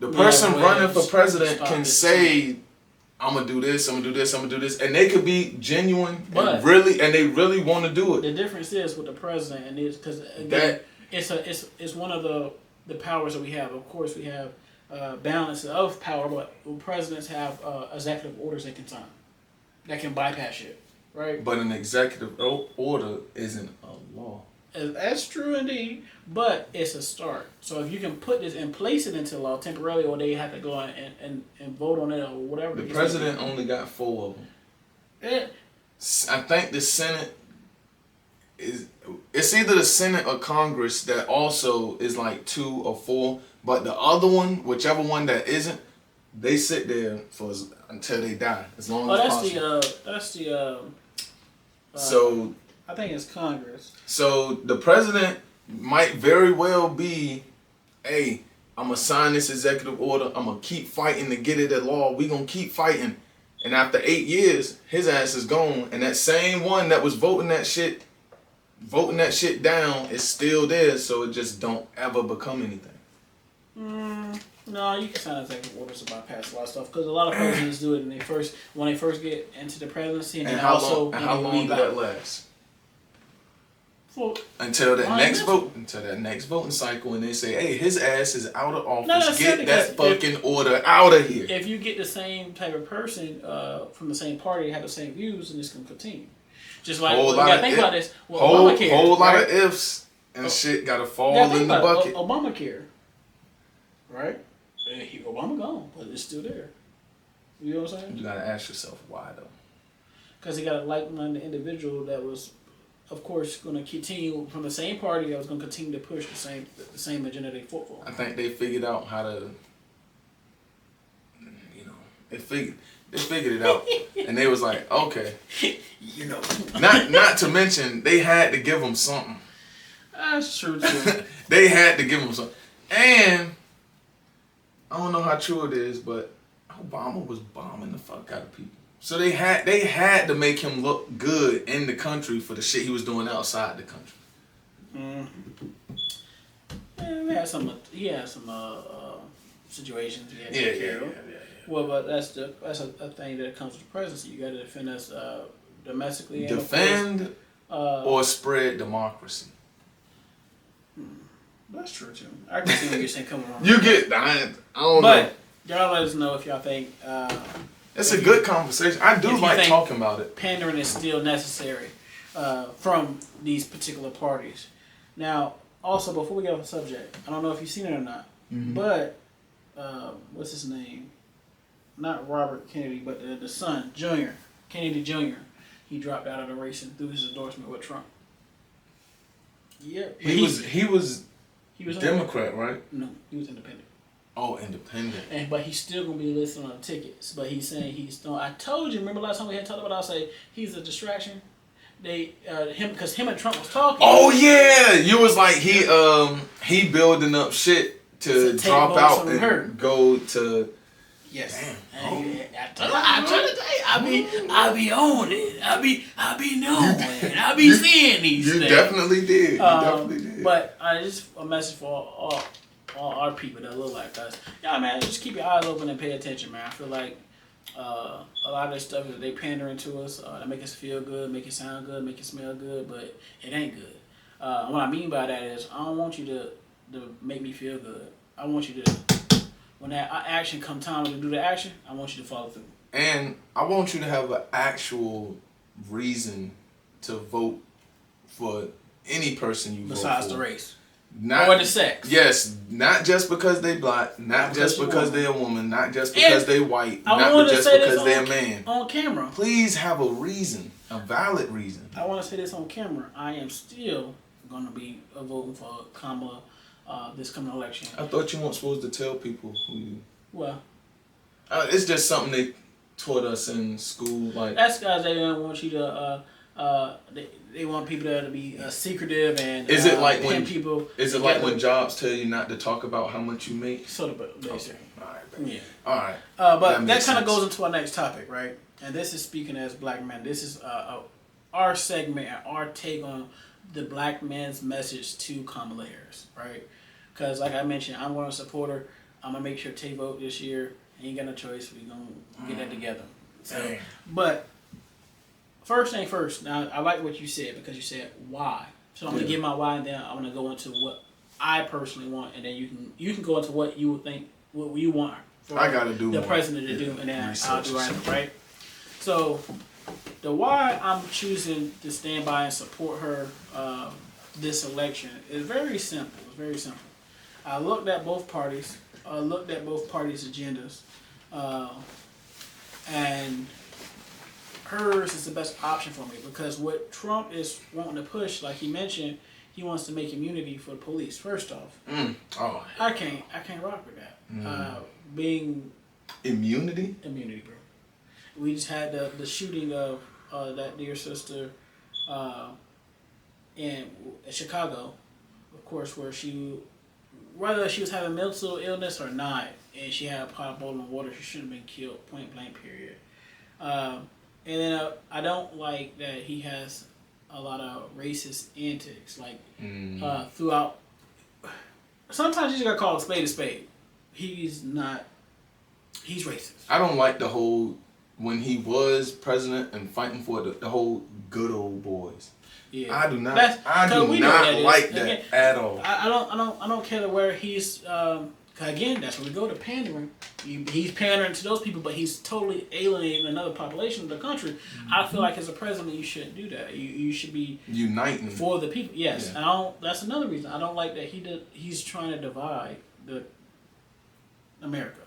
The person running for president stop can it. say, I'm gonna do this, I'm gonna do this, I'm gonna do this, and they could be genuine But- and they really want to do it. The difference is with the president, and it's because again, it's one of the powers that we have. Of course, we have balance of power, but presidents have executive orders they can sign that can bypass shit, right? But an executive order isn't a law. That's true indeed, but it's a start. So if you can put this and place it into law temporarily, or they have to go and vote on it or whatever. The president only got 4 of them. Yeah. I think the Senate it's either the Senate or Congress that also is like 2 or 4, but the other one, whichever one that isn't, they sit there until they die, as long as possible. That's the. So I think it's Congress. So the president might very well be, hey, I'm gonna sign this executive order. I'm gonna keep fighting to get it at law. We gonna keep fighting, and after 8 years, his ass is gone, and that same one that was voting that shit down is still there. So it just don't ever become anything. No, you can sign executive orders to bypass a lot of stuff because a lot of presidents do it when they first get into the presidency, and how also long did that last? Until that next voting cycle, and they say, "Hey, his ass is out of office. Get that fucking order out of here." If you get the same type of person from the same party, have the same views, and this can continue. Just like you gotta think about this. Well, Obamacare, whole lot of ifs and shit gotta fall in the bucket. Obamacare, right? Obama gone, but it's still there. You know what I'm saying? You gotta ask yourself why though. Because he got a like-minded individual that was, of course, going to continue from the same party that was going to continue to push the same agenda they fought for. I think they figured out how to, they figured it out, and they was like, okay, Not to mention they had to give him something. That's true too. They had to give him something, and I don't know how true it is, but Obama was bombing the fuck out of people. So they had to make him look good in the country for the shit he was doing outside the country. Yeah, he had some situations he had to take care of. Yeah. Well, but that's a thing that comes with the presidency. You got to defend us domestically. Defend or spread democracy. That's true too. I can see what you're saying coming on. I don't know. But y'all let us know if y'all think. It's a good conversation. I do like talking about it. Pandering is still necessary from these particular parties. Now, also, before we get off the subject, I don't know if you've seen it or not, but what's his name? Not Robert Kennedy, but the son, Kennedy Jr. He dropped out of the race and threw his endorsement with Trump. Yeah, He was Democrat, right? No, he was independent. Oh, independent. But he's still gonna be listed on the tickets. But he's saying he's no. I told you. Remember last time we had talked about? I say he's a distraction. Because him and Trump was talking. Oh yeah, you was like he building up shit to drop out and go to. Yes. Damn. I try to tell you, I be on it. I be knowing. I be seeing these things. You definitely did. But just a message for all our people that look like us. Yeah, man, just keep your eyes open and pay attention, man. I feel like a lot of this stuff that they pandering to us, that make us feel good, make it sound good, make it smell good, but it ain't good. What I mean by that is I don't want you to make me feel good. I want you to, when that action come time to do the action, I want you to follow through. And I want you to have an actual reason to vote for any person you vote for. Besides the race. Or the sex. Yes, not just because they black, not just because they're a woman, not just because they white, not just because they're a man. On camera. Please have a reason, a valid reason. I want to say this on camera. I am still going to be voting for Kamala this coming election. I thought you weren't supposed to tell people who you... Well... it's just something they taught us in school. Like that's guys, they don't want you to... They want people to be secretive and is it like when people? Is it like when jobs tell you not to talk about how much you make? Sort of, basically. Okay. All right. But that kind of goes into our next topic, right? And this is speaking as black men. This is our segment and our take on the black man's message to Kamala Harris, right? Because like I mentioned, I'm going to support her. I'm gonna make sure Tay vote this year. Ain't got no choice. We gonna get that together. So, Dang. but first thing first. Now I like what you said because you said why. So I'm gonna give my why, and then I'm gonna go into what I personally want, and then you can go into what you would think what you want for I gotta do the more. president to do, and then I'll Research do right. So the why I'm choosing to stand by and support her this election is very simple. It's very simple. I looked at both parties. Agendas, and hers is the best option for me because what Trump is wanting to push, like he mentioned, he wants to make immunity for the police. First off, I can't rock with that. Being immunity, bro. We just had the shooting of that dear sister in Chicago, of course, whether she was having mental illness or not, and she had a pot of boiling water, she shouldn't have been killed, point blank, period. And then I don't like that he has a lot of racist antics, like throughout. Sometimes you just gotta call a spade. He's not. He's racist. I don't like the whole when he was president and fighting for the whole good old boys. Yeah. I do not like that again, at all. I don't care where he's. Again, that's where we go to pandering. He's pandering to those people, but he's totally alienating another population of the country. I feel like as a president, you shouldn't do that. You should be uniting for the people. Yes, yeah. And that's another reason I don't like that he's trying to divide America.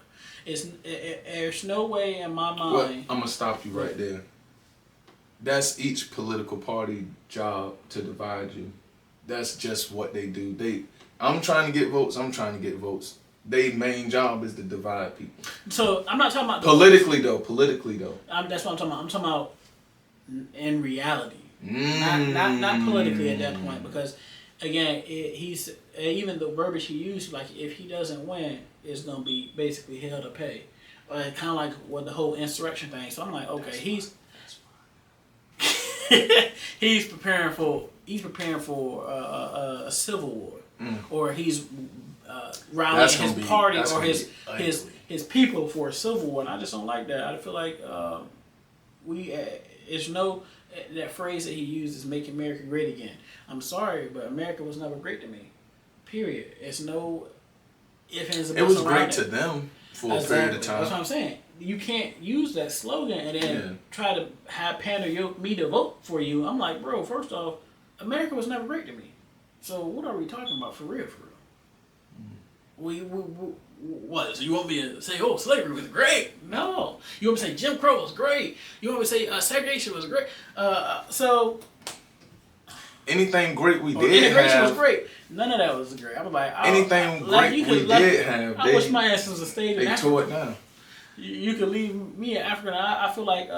There's no way in my mind. Well, I'm gonna stop you right there. That's each political party job to divide you. That's just what they do. I'm trying to get votes. Their main job is to divide people. So I'm not talking about politically though. That's what I'm talking about. I'm talking about in reality, not politically at that point. Because again, he's even the verbiage he used, like if he doesn't win, it's gonna be basically hell to pay. Kind of like with the whole insurrection thing. So I'm like, okay, he's preparing for a civil war, or he's rallying his party or his people for a civil war, and I just don't like that. I feel like it's no that phrase that he used is "make America great again." I'm sorry, but America was never great to me. Period. It's no if and it was great to them for a period of time. That's what I'm saying. You can't use that slogan and then try to pander me to vote for you. I'm like, bro, first off, America was never great to me. So what are we talking about for real? We what? So you want me to say, oh, slavery was great? No. You want me to say Jim Crow was great? You want me to say segregation was great? So anything great we did integration have was great. None of that was great. I was like, anything great we did have. I wish my ancestors had stayed in Africa. They tore it down. You could leave me in Africa. I feel like,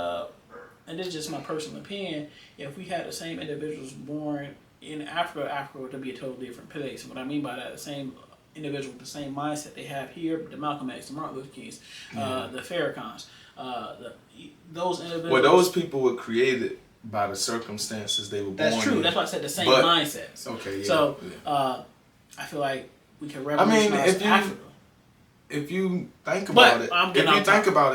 and this is just my personal opinion, if we had the same individuals born in Africa, Africa would be a totally different place. And what I mean by that, the same individual with the same mindset they have here, the Malcolm X, the Martin Luther Kings, the Farrakhan's, those individuals. Well, those people were created by the circumstances they were born in. That's true. That's why I said the same mindset. Okay, yeah. So, I feel like we can revolutionize Africa. If you think about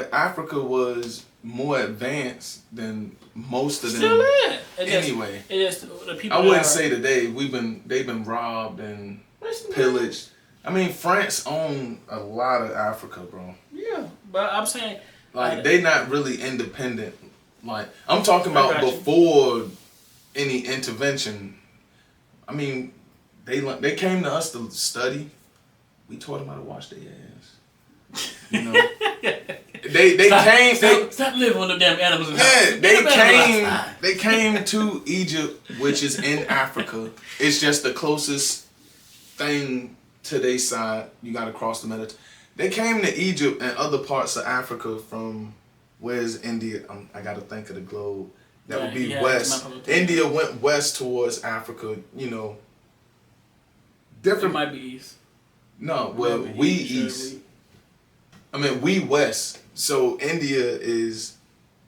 it, Africa was more advanced than most of them. Still is. Anyway, the people. I wouldn't say today. They've been robbed and pillaged. I mean, France owned a lot of Africa, bro. Yeah, but I'm saying they not really independent. Like I'm talking about before any intervention. I mean, they came to us to study. We taught them how to wash their ass. You know, they came. Stop living with them damn animals. They came to Egypt, which is in Africa. It's just the closest thing to their side. You got to cross the Mediterranean. They came to Egypt and other parts of Africa from where's India? I got to think of the globe. That would be west. India went west towards Africa. You know, different. It might be east. No, well, we east. I mean, we west. So India is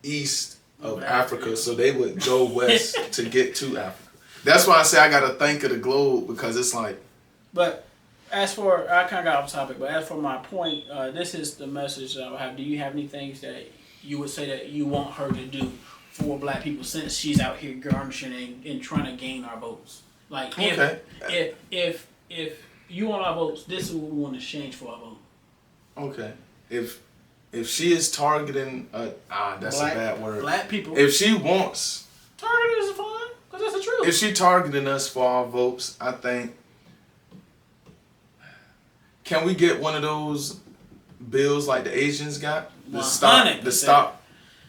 east of Africa. So they would go west to get to Africa. That's why I say I got to think of the globe because it's like. But As for, I kind of got off topic, but as for my point, this is the message that I have. Do you have any things that you would say that you want her to do for black people since she's out here garnishing and trying to gain our votes? Like, if you want our votes, this is what we want to change for our vote. Okay. If she is targeting, that's a bad word. Black people. If she wants. Targeting is fine, because that's the truth. If she targeting us for our votes, I think. Can we get one of those bills like the Asians got? The stop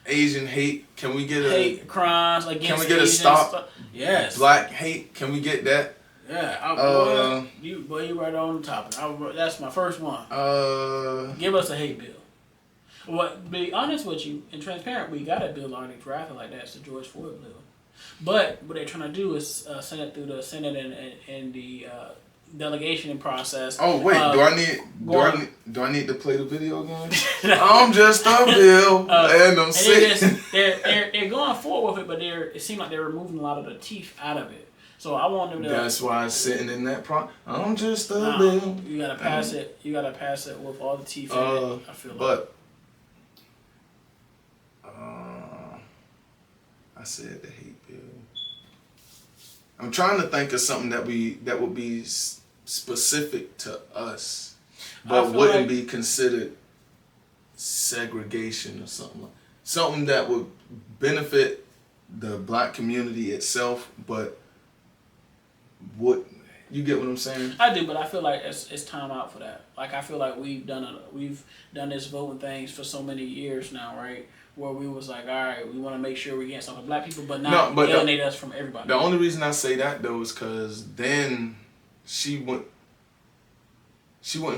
Asian hate. Can we get hate crimes against Can we get Asians, a stop yes. black hate? Can we get that? Yeah. You right on the topic. That's my first one. Give us a hate bill. Well, be honest with you and transparent, we got a bill already drafted like that. It's the George Floyd bill. But what they're trying to do is send it through the Senate and the delegation process. Oh wait, do I need to play the video again? I'm just a bill, and I'm sick. They're going forward with it, but it seems like they're removing a lot of the teeth out of it. So I want them to. That's why it's sitting in that I'm just a bill. You gotta pass it. You gotta pass it with all the teeth in it. I feel like. But I said the hate bill. I'm trying to think of something that would be specific to us, but wouldn't be considered segregation or something. Something that would benefit the black community itself, but you get what I'm saying? I do, but I feel like it's time out for that. Like I feel like we've done this voting things for so many years now, right? Where we was like, all right, we want to make sure we get something for black people, but not alienate us from everybody. The only reason I say that though is because then she wouldn't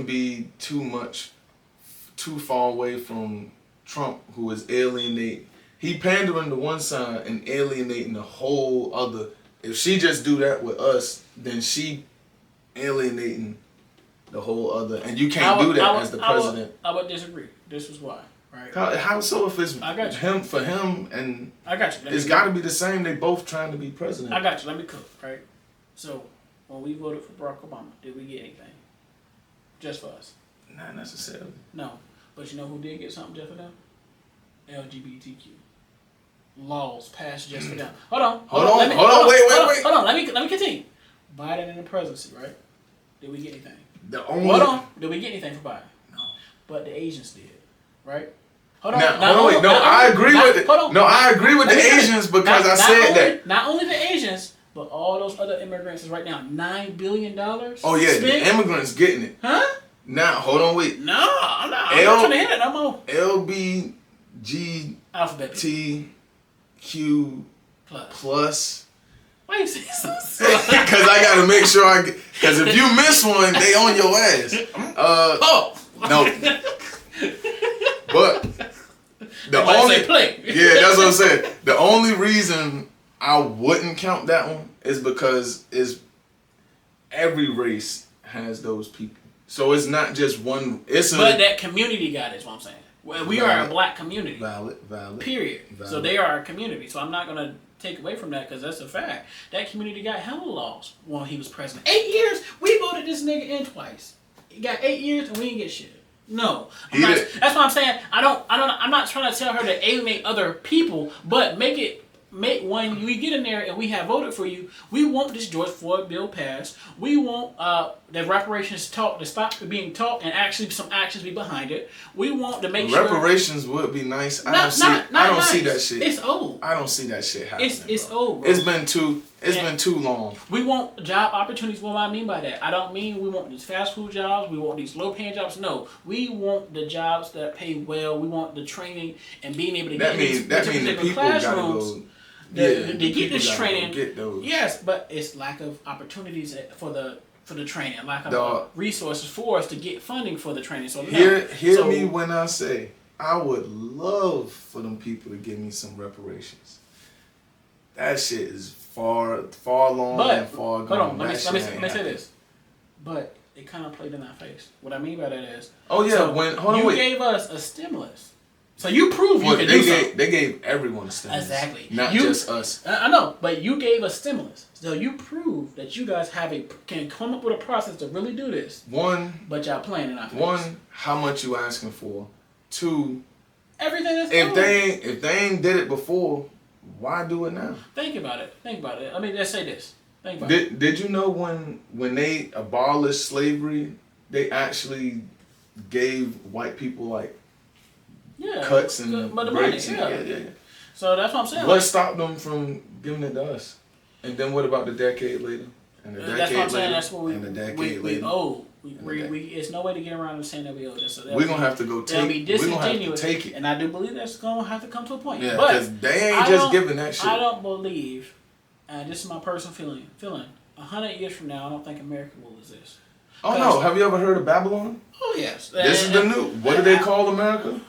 be too far away from Trump, who is alienating. He pandering to one side and alienating the whole other. If she just do that with us, then she alienating the whole other, and you can't do that as the president. I would disagree. This is why. Right. How so? If it's him for him, and I got you. It's got to be the same. They both trying to be president. I got you. Let me cook. Right. So when we voted for Barack Obama, did we get anything? Just for us? Not necessarily. No, but you know who did get something just for them? LGBTQ laws passed just for them. Hold on. Wait. Hold on. Let me continue. Biden in the presidency, right? Did we get anything? Hold on. Did we get anything for Biden? No. But the Asians did, right? I agree with it. I agree with the Asians because I said that. Not only the Asians, but all those other immigrants is right now $9 billion. Oh yeah, spent. the immigrants getting it. Huh? Now hold on, wait. No, I'm not trying to hit it no more. LBG alphabet TQ plus. Why you saying so? Because I gotta make sure because if you miss one, they on your ass. No. But that's what I'm saying. The only reason I wouldn't count that one is because every race has those people. So it's not just one. But that community got it, is what I'm saying. Well, we are a black community. Valid. Period. Valid. So they are a community. So I'm not going to take away from that because that's a fact. That community got hella laws while he was president. 8 years, we voted this nigga in twice. He got 8 years and we didn't get shit. No, that's what I'm saying. I'm not trying to tell her to alienate other people, but make when we get in there and we have voted for you, we want this George Floyd bill passed. We want the reparations talk to stop being talked and actually some actions be behind it. We want to make reparations would be nice. I don't see that shit. It's old. I don't see that shit happening. It's old. Bro. It's been too long. We want job opportunities. What do I mean by that? I don't mean we want these fast food jobs. We want these low paying jobs. No, we want the jobs that pay well. We want the training and being able to get into the classrooms. To get this training, yes, but it's lack of opportunities for the training, lack of resources for us to get funding for the training. So hear me when I say I would love for them people to give me some reparations. That shit is far long and far gone. Hold on, let me say this. But it kind of played in our face. What I mean by that is, you gave us a stimulus. So you prove you can do something. They gave everyone a stimulus. Exactly. Not just us. I know, but you gave a stimulus. So you prove that you guys can come up with a process to really do this. But y'all playing in our face. One, how much you asking for? Two, everything that's if they ain't did it before, why do it now? Think about it. I mean, let's say this. Think about it. Did you know when they abolished slavery, they actually gave white people like cuts and breaks? Yeah. So that's what I'm saying. What stopped them from giving it to us? And then what about the decade later? And the decade that's what I'm saying. later? That's what we owe. It's no way to get around saying that we owe this. So we're going to have to go take it. We're going to have to take it. And I do believe that's going to have to come to a point. Yeah, because they ain't just giving that shit. I don't believe, and this is my personal feeling, 100 years from now, I don't think America will exist. Oh, no. Have you ever heard of Babylon? Oh, yes. This is the new, what do they call America?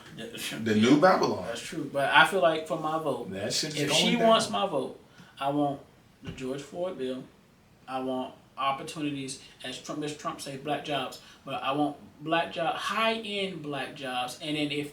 The new Babylon. That's true. But I feel like for my vote, if she wants my vote, I want the George Floyd bill. I want opportunities, as Mr. Trump say, black jobs. But I want black job, high-end black jobs. And then if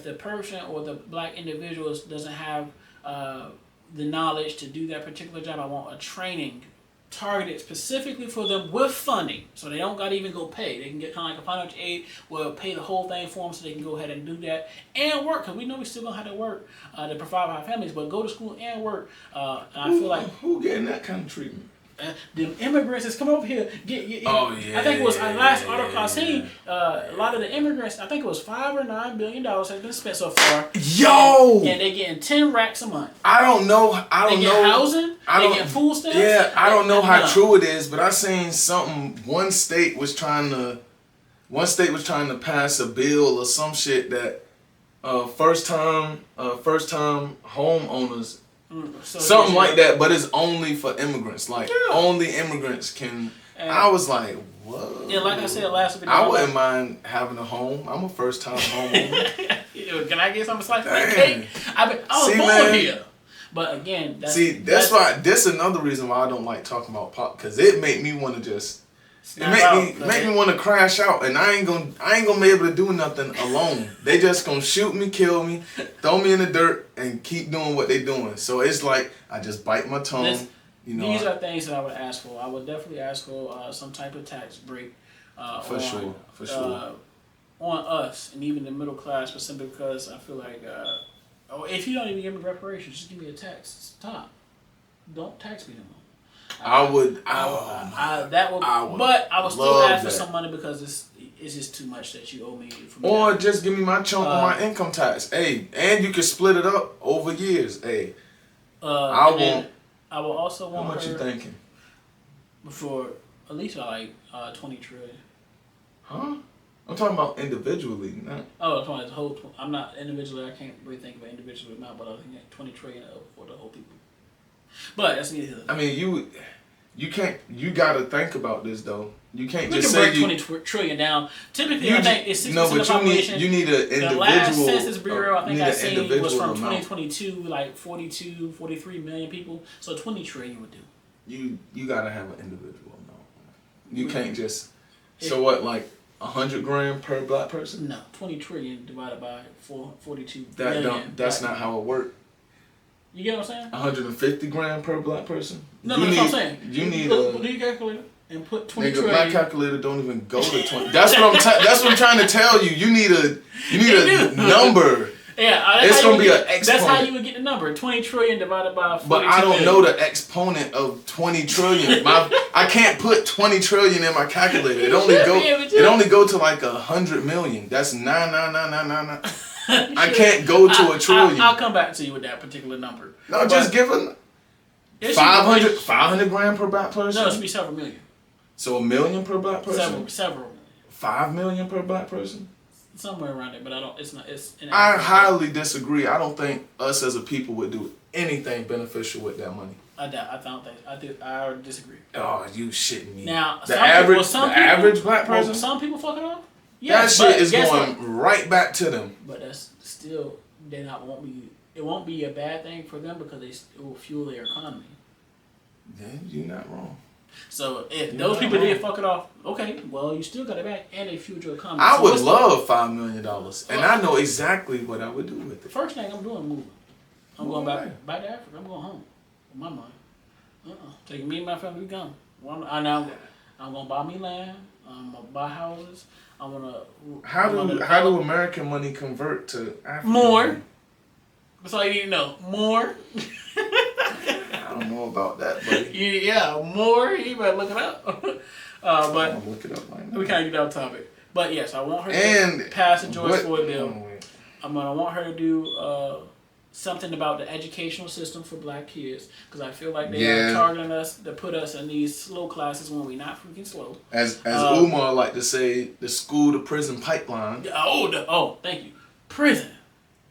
the person or the black individuals doesn't have the knowledge to do that particular job, I want a training targeted specifically for them with funding, so they don't gotta even go pay. They can get kind of like a financial aid, will pay the whole thing for them, so they can go ahead and do that and work. Cause we know we still gonna have to work to provide for our families, but go to school and work. And I feel like who getting that kind of treatment? The immigrants that's coming over here. I think it was our last article I seen. A lot of the immigrants, I think it was $5 or $9 billion has been spent so far. Yo, and they getting 10 racks a month. I don't know housing. They getting food stamps. Yeah, I don't know how true it is, but I seen something. One state was trying to pass a bill or some shit that first time homeowners. Something like that, but it's only for immigrants. Like only immigrants can. And I was like, what? Yeah, like I said last video, I wouldn't mind having a home. I'm a first time homeowner. Can I get something slice of cake? I was born here. But again, that's why. This is another reason why I don't like talking about pop, because it make me want to just. It make me want to crash out, and I ain't gonna be able to do nothing alone. They just gonna shoot me, kill me, throw me in the dirt, and keep doing what they doing. So it's like I just bite my tongue. These are things that I would ask for. I would definitely ask for some type of tax break. For sure. On us and even the middle class, specifically because I feel like, if you don't even give me reparations, just give me a tax. Stop. Don't tax me no more. But I would still ask for some money because it's just too much that you owe me. Or just give me my chunk of my income tax. Hey, and you can split it up over years. Hey, I will also want. How much you thinking? For at least like 20 trillion. Huh? I'm talking about individually, not. Oh, I'm talking the whole. I'm not individually. I can't really think of an individual amount, but I think 20 trillion for the whole people. But that's neither. I mean, you can't. You gotta think about this though. You can't we just can say break 20 trillion down. Typically, I think it's 6% of the population. You need an individual. The last Census Bureau, I think I seen was from 2022, like 43 million people. So 20 trillion would do. You gotta have an individual amount. You can't just. So what, like 100 grand per black person? No, 20 trillion divided by 42 million. That's not how it works. You get what I'm saying? 150 grand per black person? No, that's what I'm saying. You need do your calculator and put 20 trillion. My calculator don't even go to 20. That's what I'm trying to tell you. You need a number. Yeah, it's gonna be an exponent. That's how you would get the number. 20 trillion divided by 42 But I don't know the exponent of 20 trillion. I can't put 20 trillion in my calculator. It only go to like 100 million. That's 99999. I can't go to a trillion. I'll come back to you with that particular number. No, just give them 500 grand per black person. No, it should be several million. So $1 million per black person. Several. 5 million per black person. Somewhere around it, but I don't. It's not. It's. I highly disagree. I don't think us as a people would do anything beneficial with that money. I doubt. I don't think. I do. I disagree. Oh, you shitting me. Now the average black person. Well, some people fuck it up. Yeah, that shit is going right back to them. But that's still. They not won't be. It won't be a bad thing for them because it will fuel their economy. Then you're not wrong. So if those people didn't fuck it off, okay, well, you still got it back, and a future coming. I So would love $5 million, and I know exactly what I would do with The it. first thing I'm doing, moving. I'm going Why? back to Africa. I'm going home with my money. Taking me and my family, we gone. I'm gonna buy me land. I'm gonna buy houses. I'm gonna. How do American money convert to African More? money? That's all you need to know. More. I don't know about that, buddy. Yeah, more. You better look it up. But I'll look it up right now. we kind of get off topic. But yes, I want her And to pass the George what- Floyd bill. oh, wait. I'm gonna want her to do something about the educational system for black kids, because I feel like they are targeting us to put us in these slow classes when we're not freaking slow. As Umar like to say, the school to prison pipeline. Thank you. Prison.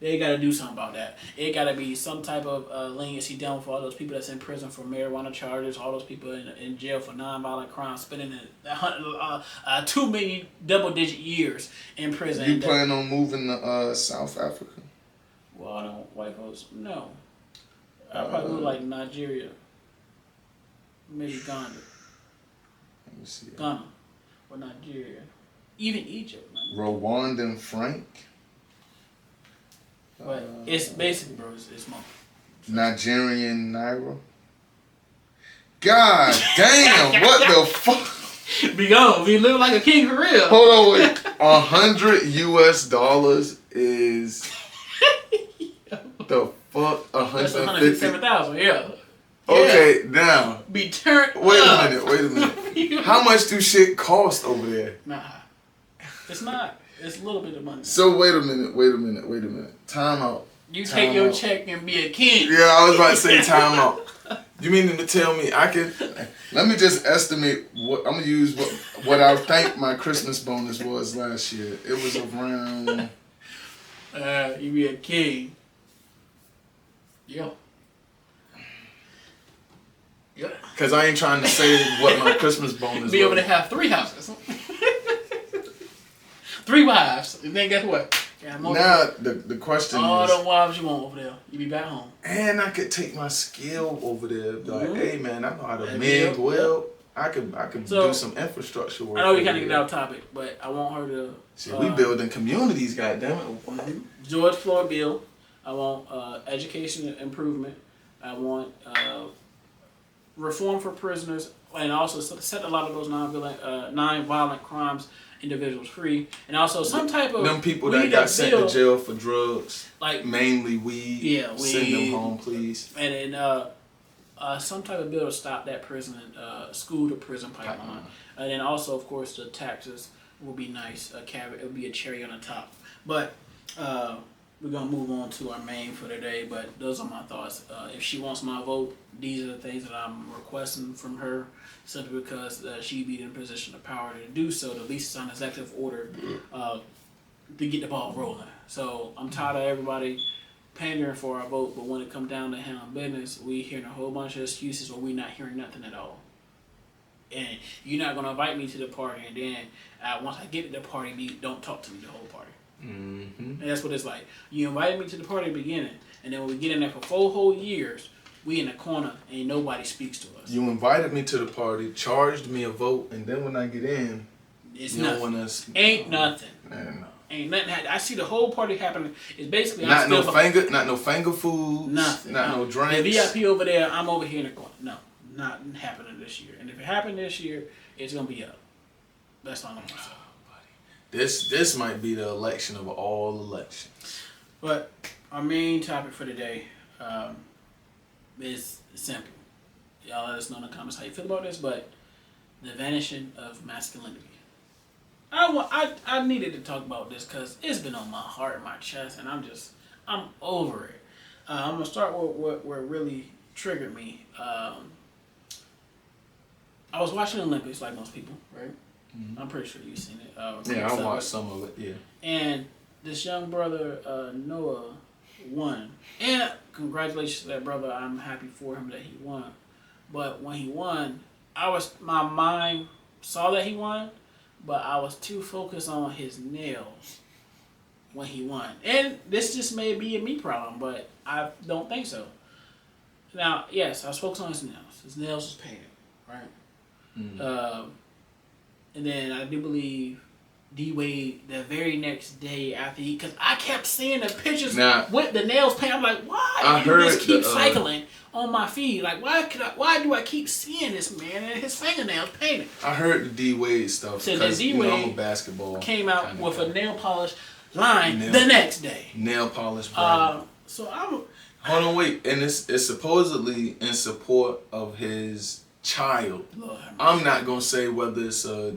They got to do something about that. It got to be some type of leniency done for all those people that's in prison for marijuana charges, all those people in jail for nonviolent crimes, spending 2 million double-digit years in prison. You plan on moving to South Africa? Well, I don't white folks. No, I'll probably move like Nigeria, maybe Ghana, Let me see. Ghana, or Nigeria, even Egypt. Rwandan franc. But it's basically, bro, it's money. Nigerian naira. God damn! What the fuck? Be gone. Be living like a king for real. Hold on, wait. $100 is the fuck. That's 150. 157,000. Yeah. Okay, now. Be turned. Wait up. a minute. How much do shit cost over there? Nah, it's not. It's a little bit of money. So wait a minute. Time out. You take your check and be a king. Yeah, I was about to say time out. You mean to tell me I can? Let me just estimate what I'm gonna use. What I think my Christmas bonus was last year. It was around. You be a king. Yeah. Yeah. Cause I ain't trying to say what my Christmas bonus Be able was. to have 3 houses. 3 wives. And then guess what? Yeah, Now the question all is. the wives you want over there. You be back home. And I could take my skill over there. Like, hey man, I know how to That'd MIG be well. I could So, do some infrastructure work. I know we over kind of get there. off topic, but I want her to. See, we building communities, goddammit. George Floyd bill. I want education improvement. I want reform for prisoners, and also set a lot of those non-violent crimes individuals free, and also some type of them people we that need got a sent bill, to jail for drugs, like mainly weed. Yeah, Send weed. them home, please. and then some type of bill to stop that prison school to prison pipeline, and then also of course the taxes will be nice. It will be a cherry on the top, but. We're going to move on to our main for today, but those are my thoughts. If she wants my vote, these are the things that I'm requesting from her, simply because she be in a position of power to do so, to at least sign an executive order to get the ball rolling. So I'm tired of everybody pandering for our vote, but when it comes down to handling business, we hearing a whole bunch of excuses or we not hearing nothing at all. And you're not going to invite me to the party, and then once I get to the party, you don't talk to me the whole party. Mm-hmm. And that's what it's like. You invited me to the party at the beginning, and then when we get in there for 4 whole years, we in the corner and nobody speaks to us. You invited me to the party, charged me a vote, and then when I get in, It's you nothing. don't want us. Ain't nothing. Man, Ain't nothing. I see the whole party happening. It's basically not no finger foods, Nothing. not no The drinks. VIP over there. I'm over here in the corner. No, not happening this year. And if it happened this year, it's gonna be up. That's all I'm gonna say. This might be the election of all elections. But our main topic for today is simple. Y'all let us know in the comments how you feel about this, but the vanishing of masculinity. I needed to talk about this because it's been on my heart and my chest, and I'm over it. I'm gonna start with where it really triggered me. I was watching the Olympics like most people, right? Mm-hmm. I'm pretty sure you've seen it. Yeah, I watched some of it. Yeah. And this young brother Noah won, and congratulations to that brother. I'm happy for him that he won. But when he won, my mind saw that he won, but I was too focused on his nails when he won. And this just may be a me problem, but I don't think so. Now, yes, I was focused on his nails. His nails was painted, right? And then I do believe D-Wade the very next day after because I kept seeing the pictures with the nails painted. I'm like, why do this keep cycling on my feed? Like, why do I keep seeing this man and his fingernails painted? I heard the D-Wade stuff because I'm a basketball came out with a nail polish line the next day. Nail polish. So I'm. Hold on, wait, and it's supposedly in support of his child. I'm not gonna say whether it's a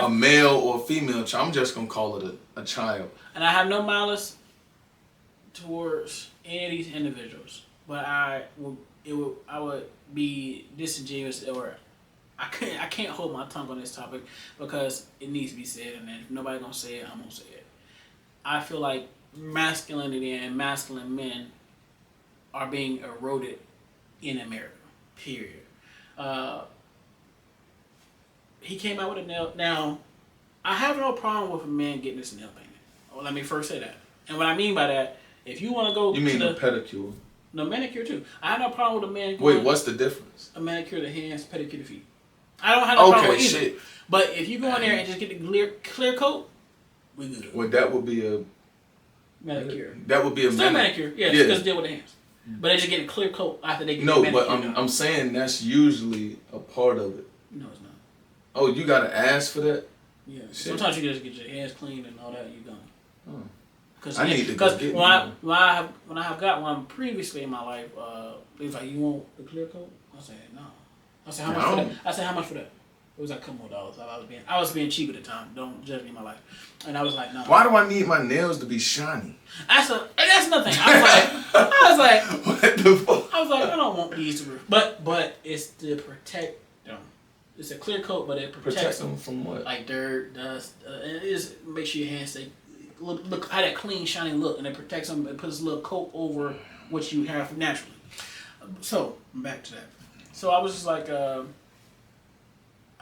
male or a female child. I'm just gonna call it a child. And I have no malice towards any of these individuals, but I would be disingenuous, or I can't hold my tongue on this topic because it needs to be said, and if nobody's gonna say it, I'm gonna say it. I feel like masculinity and masculine men are being eroded in America. Period. He came out with a nail. Now, I have no problem with a man getting his nail painted. Well, let me first say that. And what I mean by that, if you want to go, you mean a pedicure? No, manicure too. I have no problem with a man. Wait, what's the difference? A manicure the hands, pedicure the feet. I don't have no problem with either. Shit. But if you go in there and just get the clear coat, we good. Well, that would be a manicure. That would be a manicure. Yes, because deal with the hands. But they just get a clear coat after they get the manicure. No, but I'm saying that's usually a part of it. No, it's not. Oh, you gotta ask for that? Yeah. Shit. Sometimes you just get your hands clean and all that. You done. Oh. Because when I have got one previously in my life, they was like, "You want the clear coat?" I said, "No." I said, "How much for that?" I said, "How much for that?" It was like a couple more dollars. I was being cheap at the time. Don't judge me in my life. And I was like, "No." Why do I need my nails to be shiny? That's nothing. I was like, what the fuck? I was like, I don't want these to, but it's to protect them. It's a clear coat, but it protects them from what? Like dirt, dust. And it is make sure your hands stay look have that clean, shiny look, and it protects them. It puts a little coat over what you have naturally. So back to that. So I was just like,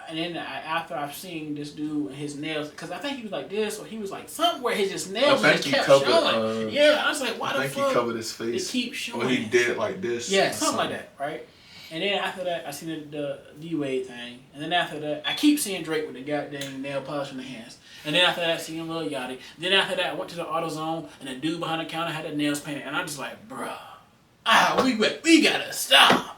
and then after I've seen this dude and his nails, because I think he was like this, or he was like something where his nails just kept showing. Yeah, I was like, why the fuck? I think he covered his face. It keeps showing. Or he did like this. Yeah, something like that, right? And then after that, I seen the D-Wade thing. And then after that, I keep seeing Drake with the goddamn nail polish in the hands. And then after that, I seen Lil Yachty. Then after that, I went to the AutoZone, and the dude behind the counter had the nails painted. And I'm just like, bruh, we gotta stop.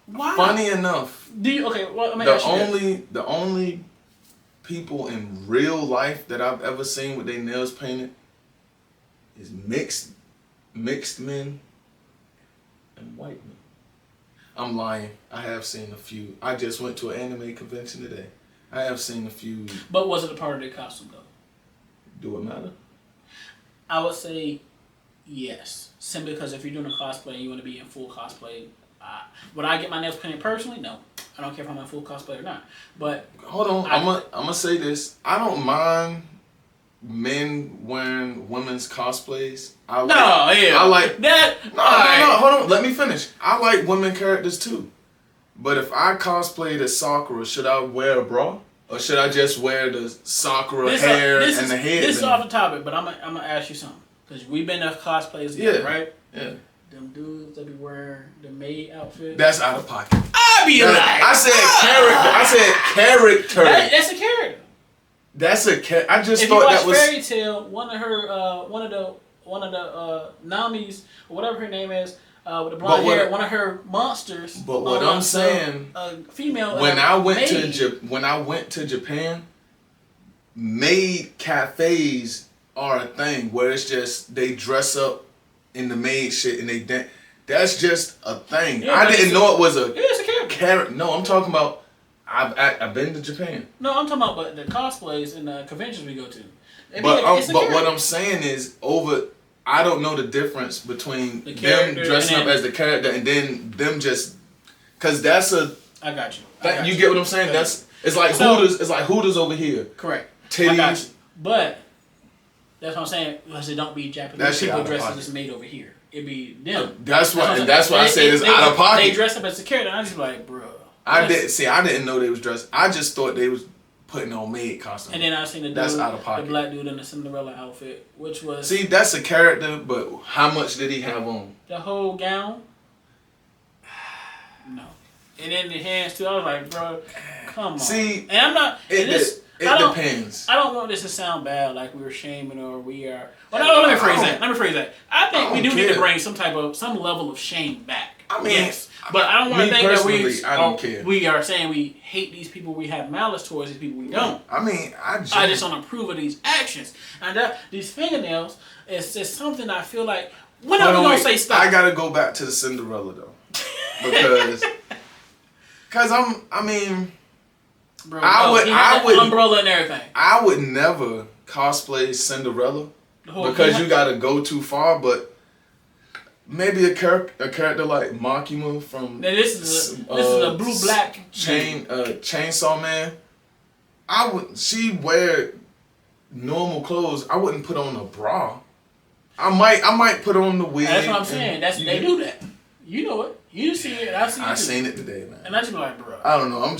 Why? Funny enough, the only people in real life that I've ever seen with their nails painted is mixed men and white men. I'm lying. I have seen a few. I just went to an anime convention today. I have seen a few. But was it a part of their costume though? Do it matter? I would say yes. Simply because if you're doing a cosplay and you want to be in full cosplay, would I get my nails painted personally? No. I don't care if I'm in full cosplay or not. But hold on, I'm gonna say this. I don't mind men wearing women's cosplays. I like that. No, hold on. Let me finish. I like women characters too. But if I cosplayed as Sakura, should I wear a bra? Or should I just wear the Sakura hair and the head? This is off the topic, but I'm gonna ask you something. Because we've been to cosplays together, right? Yeah. Them dudes that be wearing the maid outfit. That's out of pocket. I said character. That's a character. That's a character. I just if thought you watch that was Fairy Tail. One of the Namis or whatever her name is, with the blonde hair. One of her monsters. But what I'm saying, female. When I went to Japan, maid cafes are a thing where it's just they dress up in the maid shit and they dance. That's just a thing. Yeah, I didn't know it was a character. No, I'm talking about. I've been to Japan. No, I'm talking about but the cosplays and the conventions we go to. But what I'm saying is I don't know the difference between them dressing up as the character and then them just because that's a. I got you. You get what I'm saying? It's like Hooters. It's like Hooters over here. Correct. Titties. I got you. But that's what I'm saying. Because it don't be Japanese people dressed as made over here. It be them. That's why I say it's out of pocket. They dress up as a character. And I'm just like, bro. I didn't know they was dressed. I just thought they was putting on maid costume. And then I seen the black dude in the Cinderella outfit, which was. See, that's a character, but how much did he have on? The whole gown. No. and in the hands too. I was like, bro, come on. See, and I'm not. it depends. I don't want this to sound bad, like we were shaming or we are. Well, no, let me phrase that. I think we do need to bring some level of shame back. I mean, yes, but I don't want to think that I don't care. We are saying we hate these people. We have malice towards these people. We don't. I mean, I just don't approve of these actions. And these fingernails is just something I feel like. When are we gonna say stop? I gotta go back to the Cinderella though, because bro, I would umbrella and everything. I would never cosplay Cinderella because you gotta go too far. But maybe a character like Makima from now this is a blue black Chainsaw Man. She wear normal clothes. I wouldn't put on a bra. I might put on the wig. That's what I'm saying. They do that. You know it. You see it. I see it. I seen it today, man. And I just be like, bro. I don't know. I'm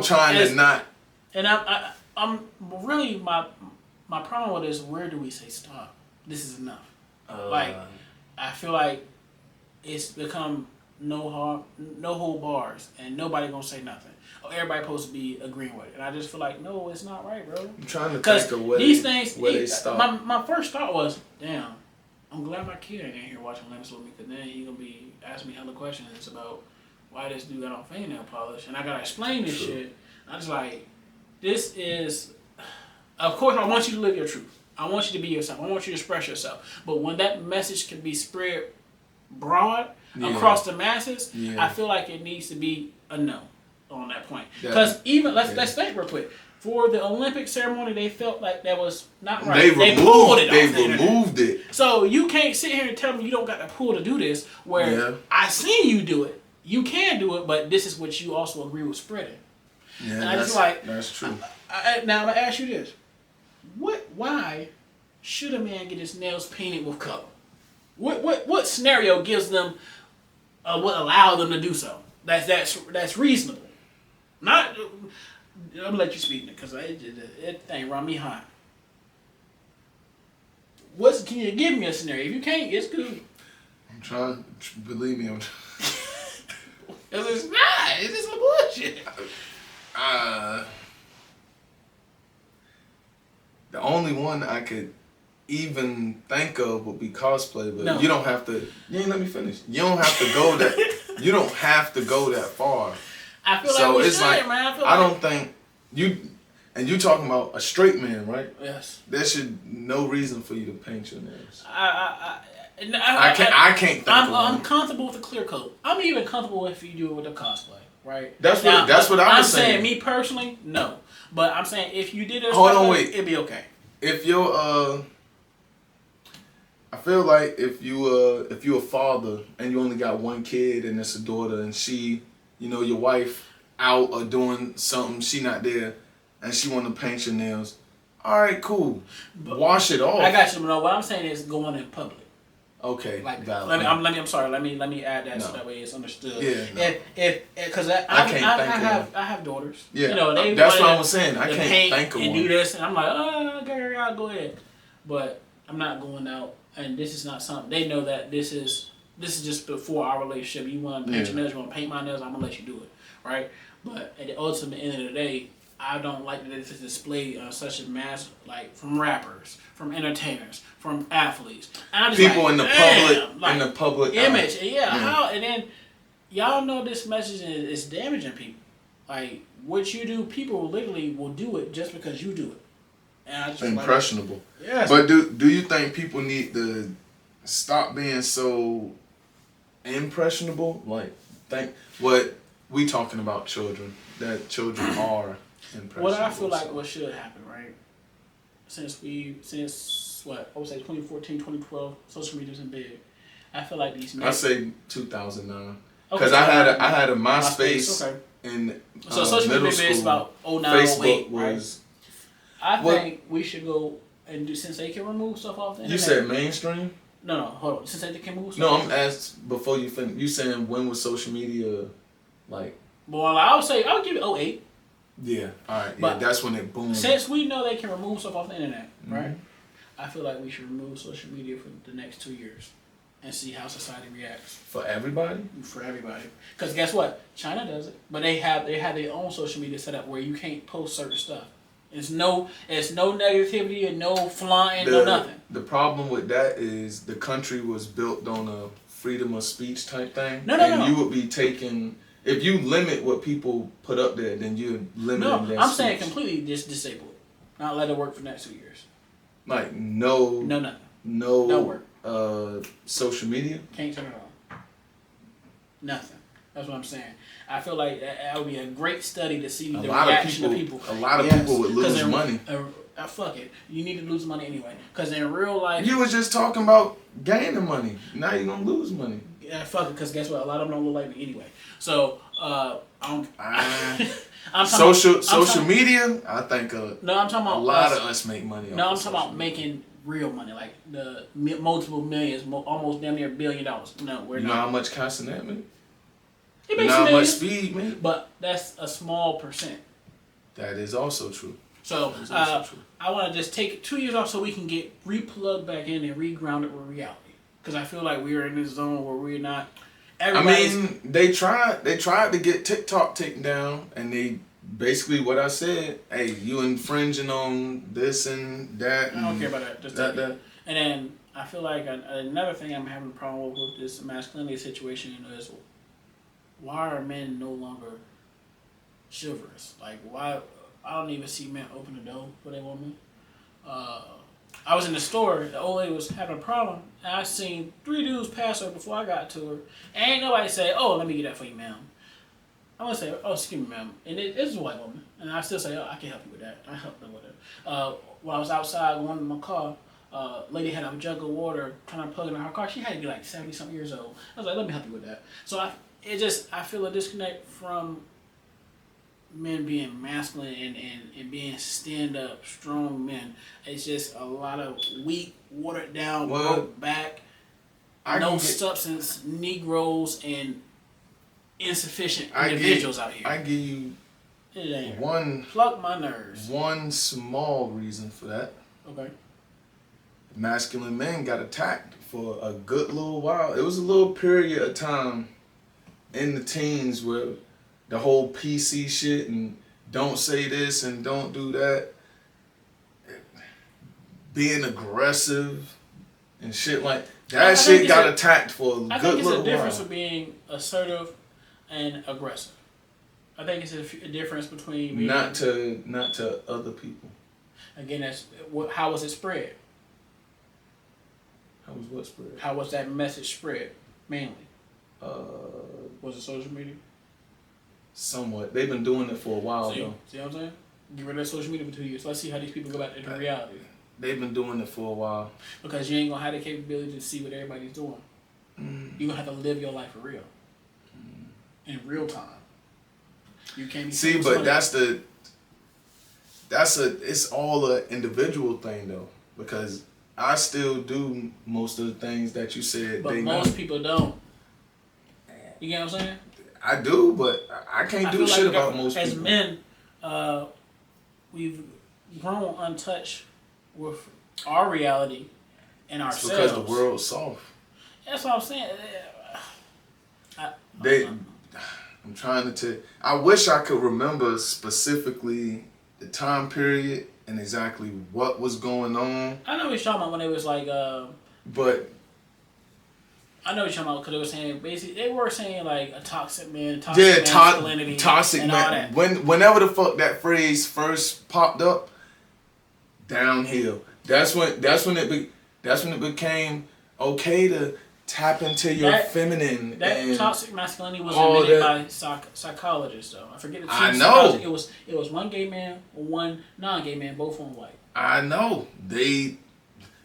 trying to not. And I'm really my problem with this. Where do we say stop? This is enough. I feel like it's become no hold bars, and nobody gonna say nothing. Everybody supposed to be agreeing with it, and I just feel like no, it's not right, bro. I'm trying to think of where they stop. My first thought was, damn, I'm glad my kid ain't in here watching Limits with me, because then he gonna be asking me hella questions about why this dude got on fingernail polish, and I gotta explain this shit. I was like, this is, of course, I want you to live your truth. I want you to be yourself. I want you to express yourself. But when that message can be spread broad across the masses, I feel like it needs to be a no on that point. Because even let's think real quick. For the Olympic ceremony, they felt like that was not right. They pulled it. They removed it. So you can't sit here and tell me you don't got the pull to do this. Where I seen you do it. You can do it, but this is what you also agree with spreading. Yeah, and I just like that's true. Now I'm gonna ask you this: why should a man get his nails painted with color? What scenario gives them what allow them to do so? That's reasonable. Not, I'm gonna let you speak because it ain't run me hot. Can you give me a scenario? If you can't, it's good. I'm trying. Believe me, Cause it's not. It's just some bullshit. The only one I could even think of would be cosplay, but you don't have to. You ain't let me finish. You don't have to go that. You don't have to go that far. I feel so like it's should, man. I don't think you. And you talking about a straight man, right? Yes. There should no reason for you to paint your nails. I can't think. I'm comfortable with a clear coat. I'm even comfortable if you do it with a cosplay, right? That's what I'm saying. Me personally, no. But I'm saying if you did it, it'd be okay. If you're I feel like if you're a father and you only got one kid and it's a daughter and she, your wife out or doing something, she not there, and she want to paint your nails. All right, cool. But wash it off. I got you. No, what I'm saying is going in public. Okay. Like valid. I'm sorry. Let me add that so that way it's understood. Yeah. Because I have daughters. Yeah. They that's what I was saying. I can't think of one. And do this, and I'm like, okay, I'll go ahead. But I'm not going out, and this is not something they know that this is just before our relationship. You want to paint your nails, you want to paint my nails, I'm gonna let you do it, right? But at the ultimate end of the day, I don't like that this is displayed on such a mass, like from rappers, from entertainers, from athletes. And I'm just people in the public image. How? And then y'all know this message is damaging people. Like what you do, people literally will do it just because you do it. And I just impressionable. Yes. But do you think people need to stop being so impressionable? Like think what we talking about children, that children are impressionable. What I feel like what should happen, right? Since what, I would say 2014, 2012, social media's been big. I feel like these men, I say 2009. Because I had a MySpace in so social middle media is school. about 09, Facebook 08, was. Right? I think we should go and do, since they can remove stuff off the internet. You said mainstream? No, hold on. Since they can remove stuff. No, I'm asked before you finish. You saying when was social media like? Well, I would give it 08. Yeah, all right. But that's when it boomed. Since we know they can remove stuff off the internet, right? I feel like we should remove social media for the next 2 years. and see how society reacts. For everybody? For everybody. Because guess what? China does it. But they have their own social media set up where you can't post certain stuff. It's no negativity and no flying, no nothing. The problem with that is the country was built on a freedom of speech type thing. No. You would be taking, if you limit what people put up there, then you're limiting their I'm speech. saying completely just disable it. Not let it work for the next 2 years. Like no nothing. No work. Social media? Can't turn it on. Nothing. That's what I'm saying. I feel like that would be a great study to see the reaction of people. A lot of people would lose money. Fuck it. You need to lose money anyway. Because in real life... You was just talking about gaining money. Now you're going to lose money. Yeah, fuck it. Because guess what? A lot of them don't look like me anyway. So, social media, I think I'm talking about a lot of us make money off No, I'm of talking about making real money. Like the multiple millions, almost damn near $1 billion. No, we're not. You know how much Castanet make? He You makes know how much millions, Speed make? but that's a small percent. That is also true. So I want to just take 2 years off so we can get replugged back in and regrounded with reality. Because I feel like we're in this zone where we're not. I mean, they tried to get TikTok taken down, and they basically what I said. Hey, you infringing on this and that. I don't care about that. Just that. And then I feel like another thing I'm having a problem with this masculinity situation is why are men no longer chivalrous? Like why? I don't even see men open the door for their woman. I was in the store, the old lady was having a problem, and I seen 3 dudes pass her before I got to her. And ain't nobody say, oh, let me get that for you, ma'am. I want to say, oh, excuse me, ma'am. And it's a white woman. And I still say, oh, I can help you with that. I helped her with it. When I was outside going to my car, lady had a jug of water trying to plug it in her car. She had to be like 70-something years old. I was like, let me help you with that. So I feel a disconnect from men being masculine and being stand-up, strong men. It's just a lot of weak, watered-down, broke back, no substance, Negroes, and insufficient individuals out here. I give you one... Pluck my nerves. One small reason for that. Okay. Masculine men got attacked for a good little while. It was a little period of time in the teens where the whole PC shit and don't say this and don't do that, being aggressive and shit like that shit got attacked for a good little while. I think it's a difference of being assertive and aggressive. I think it's a difference between being not to other people. Again, that's how was it spread? How was what spread? How was that message spread mainly? Was it social media? Somewhat. They've been doing it for a while though. See what I'm saying? Get rid of social media for 2 years. Let's see how these people go back into reality. They've been doing it for a while. Because you ain't gonna have the capability to see what everybody's doing. You're gonna have to live your life for real. In real time. You can't be but it's all an individual thing though. Because I still do most of the things that you said. But most people don't. You get what I'm saying? I do, but I can't do shit about most people. As men, we've grown untouched with our reality and ourselves. It's because the world's soft. That's what I'm saying. I'm trying to I wish I could remember specifically the time period and exactly what was going on. I know what you're talking about when it was like... but... I know what you're talking about because they were saying basically they were saying like a toxic man, masculinity, toxic and man. All that. Whenever the fuck that phrase first popped up, downhill. That's when it became okay to tap into your feminine. That toxic masculinity was invented by psychologists though. I forget the team. I know it was one gay man or one non-gay man, both on white. I know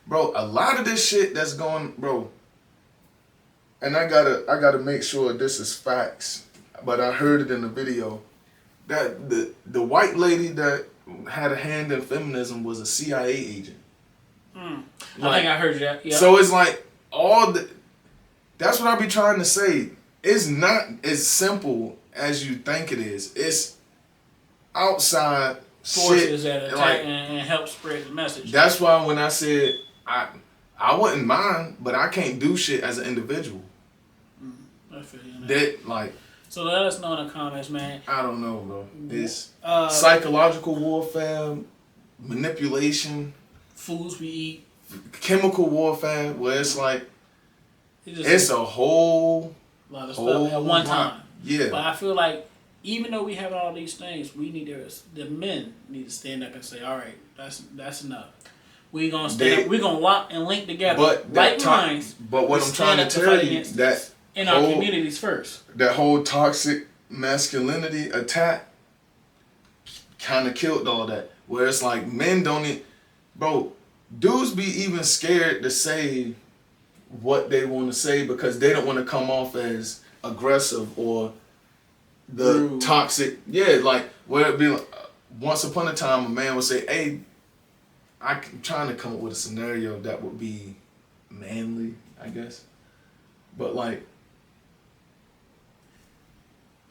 bro. A lot of this shit that's going, bro. And I gotta make sure this is facts, but I heard it in the video that the white lady that had a hand in feminism was a CIA agent. I think I heard that. Yep. So it's like that's what I be trying to say. It's not as simple as you think it is. It's outside forces shit that attack and help spread the message. That's why when I said I wouldn't mind, but I can't do shit as an individual. I feel you. Man. That like. So let us know in the comments, man. I don't know, bro. It's psychological warfare, manipulation, foods we eat, chemical warfare, where it's like it's a whole lot of stuff at one time. Yeah. But I feel like even though we have all these things, we need the men need to stand up and say, all right, that's enough. We gonna stand up. We gonna lock and link together. But like minds. But what I'm trying to tell you that in our communities first. That whole toxic masculinity attack kind of killed all that. Where it's like men don't bro, dudes be even scared to say what they want to say because they don't want to come off as aggressive or the rude. Toxic. Yeah, like where it be like, once upon a time a man would say, hey, I'm trying to come up with a scenario that would be manly, I guess. But like,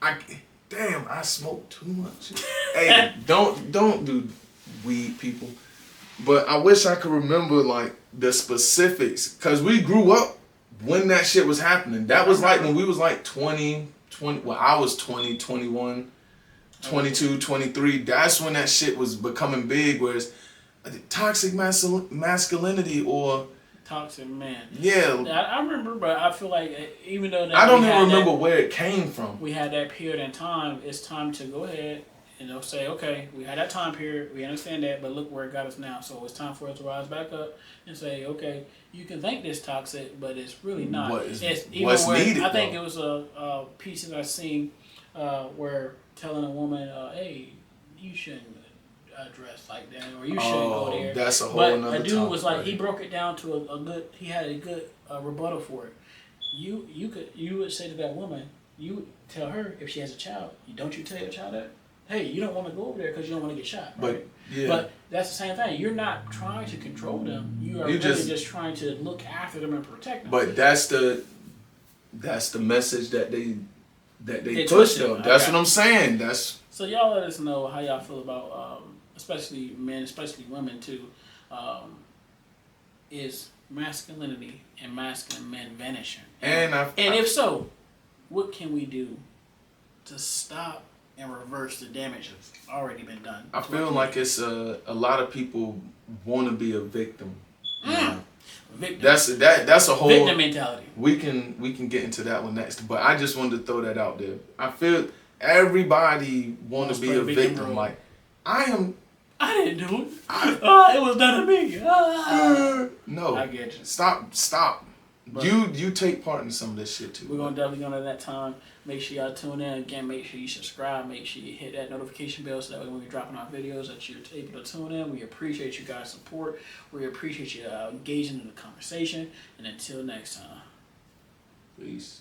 I smoke too much. Hey, don't do weed, people. But I wish I could remember like the specifics, cause we grew up when that shit was happening. That was like when we was like 20. Well, I was 20, 21, 22, 23. That's when that shit was becoming big. Whereas toxic masculinity or toxic man. Yeah. I remember, but I feel like even though I don't even remember where it came from. We had that period in time. It's time to go ahead and say, okay, we had that time period. We understand that, but look where it got us now. So it's time for us to rise back up and say, okay, you can think this toxic, but it's really not. What's needed? I think it was a piece that I seen where telling a woman, hey, you shouldn't dress like that, or you shouldn't go there. That's a whole nother But a dude topic, was like, right? he broke it down to he had a good rebuttal for it. You would say to that woman, you would tell her if she has a child, don't you tell your child that? Hey, you don't want to go over there because you don't want to get shot. Right? But that's the same thing. You're not trying to control them. You are just trying to look after them and protect them. But that's the message that they push though. That's what I'm saying. So y'all let us know how y'all feel about especially men, especially women too. Is masculinity and masculine men vanishing? And if so, what can we do to stop and reverse the damage that's already been done? I feel like it's a lot of people want to be a victim. Victim. That's a whole victim mentality. We can get into that one next, but I just wanted to throw that out there. I feel everybody want to be a victim. Like I didn't do it. It was done to me. No, I get you. Stop. But you take part in some of this shit too. We're gonna definitely go to that time. Make sure y'all tune in again. Make sure you subscribe. Make sure you hit that notification bell so that way when we're dropping our videos that you're able to tune in. We appreciate you guys' support. We appreciate you engaging in the conversation. And until next time, peace.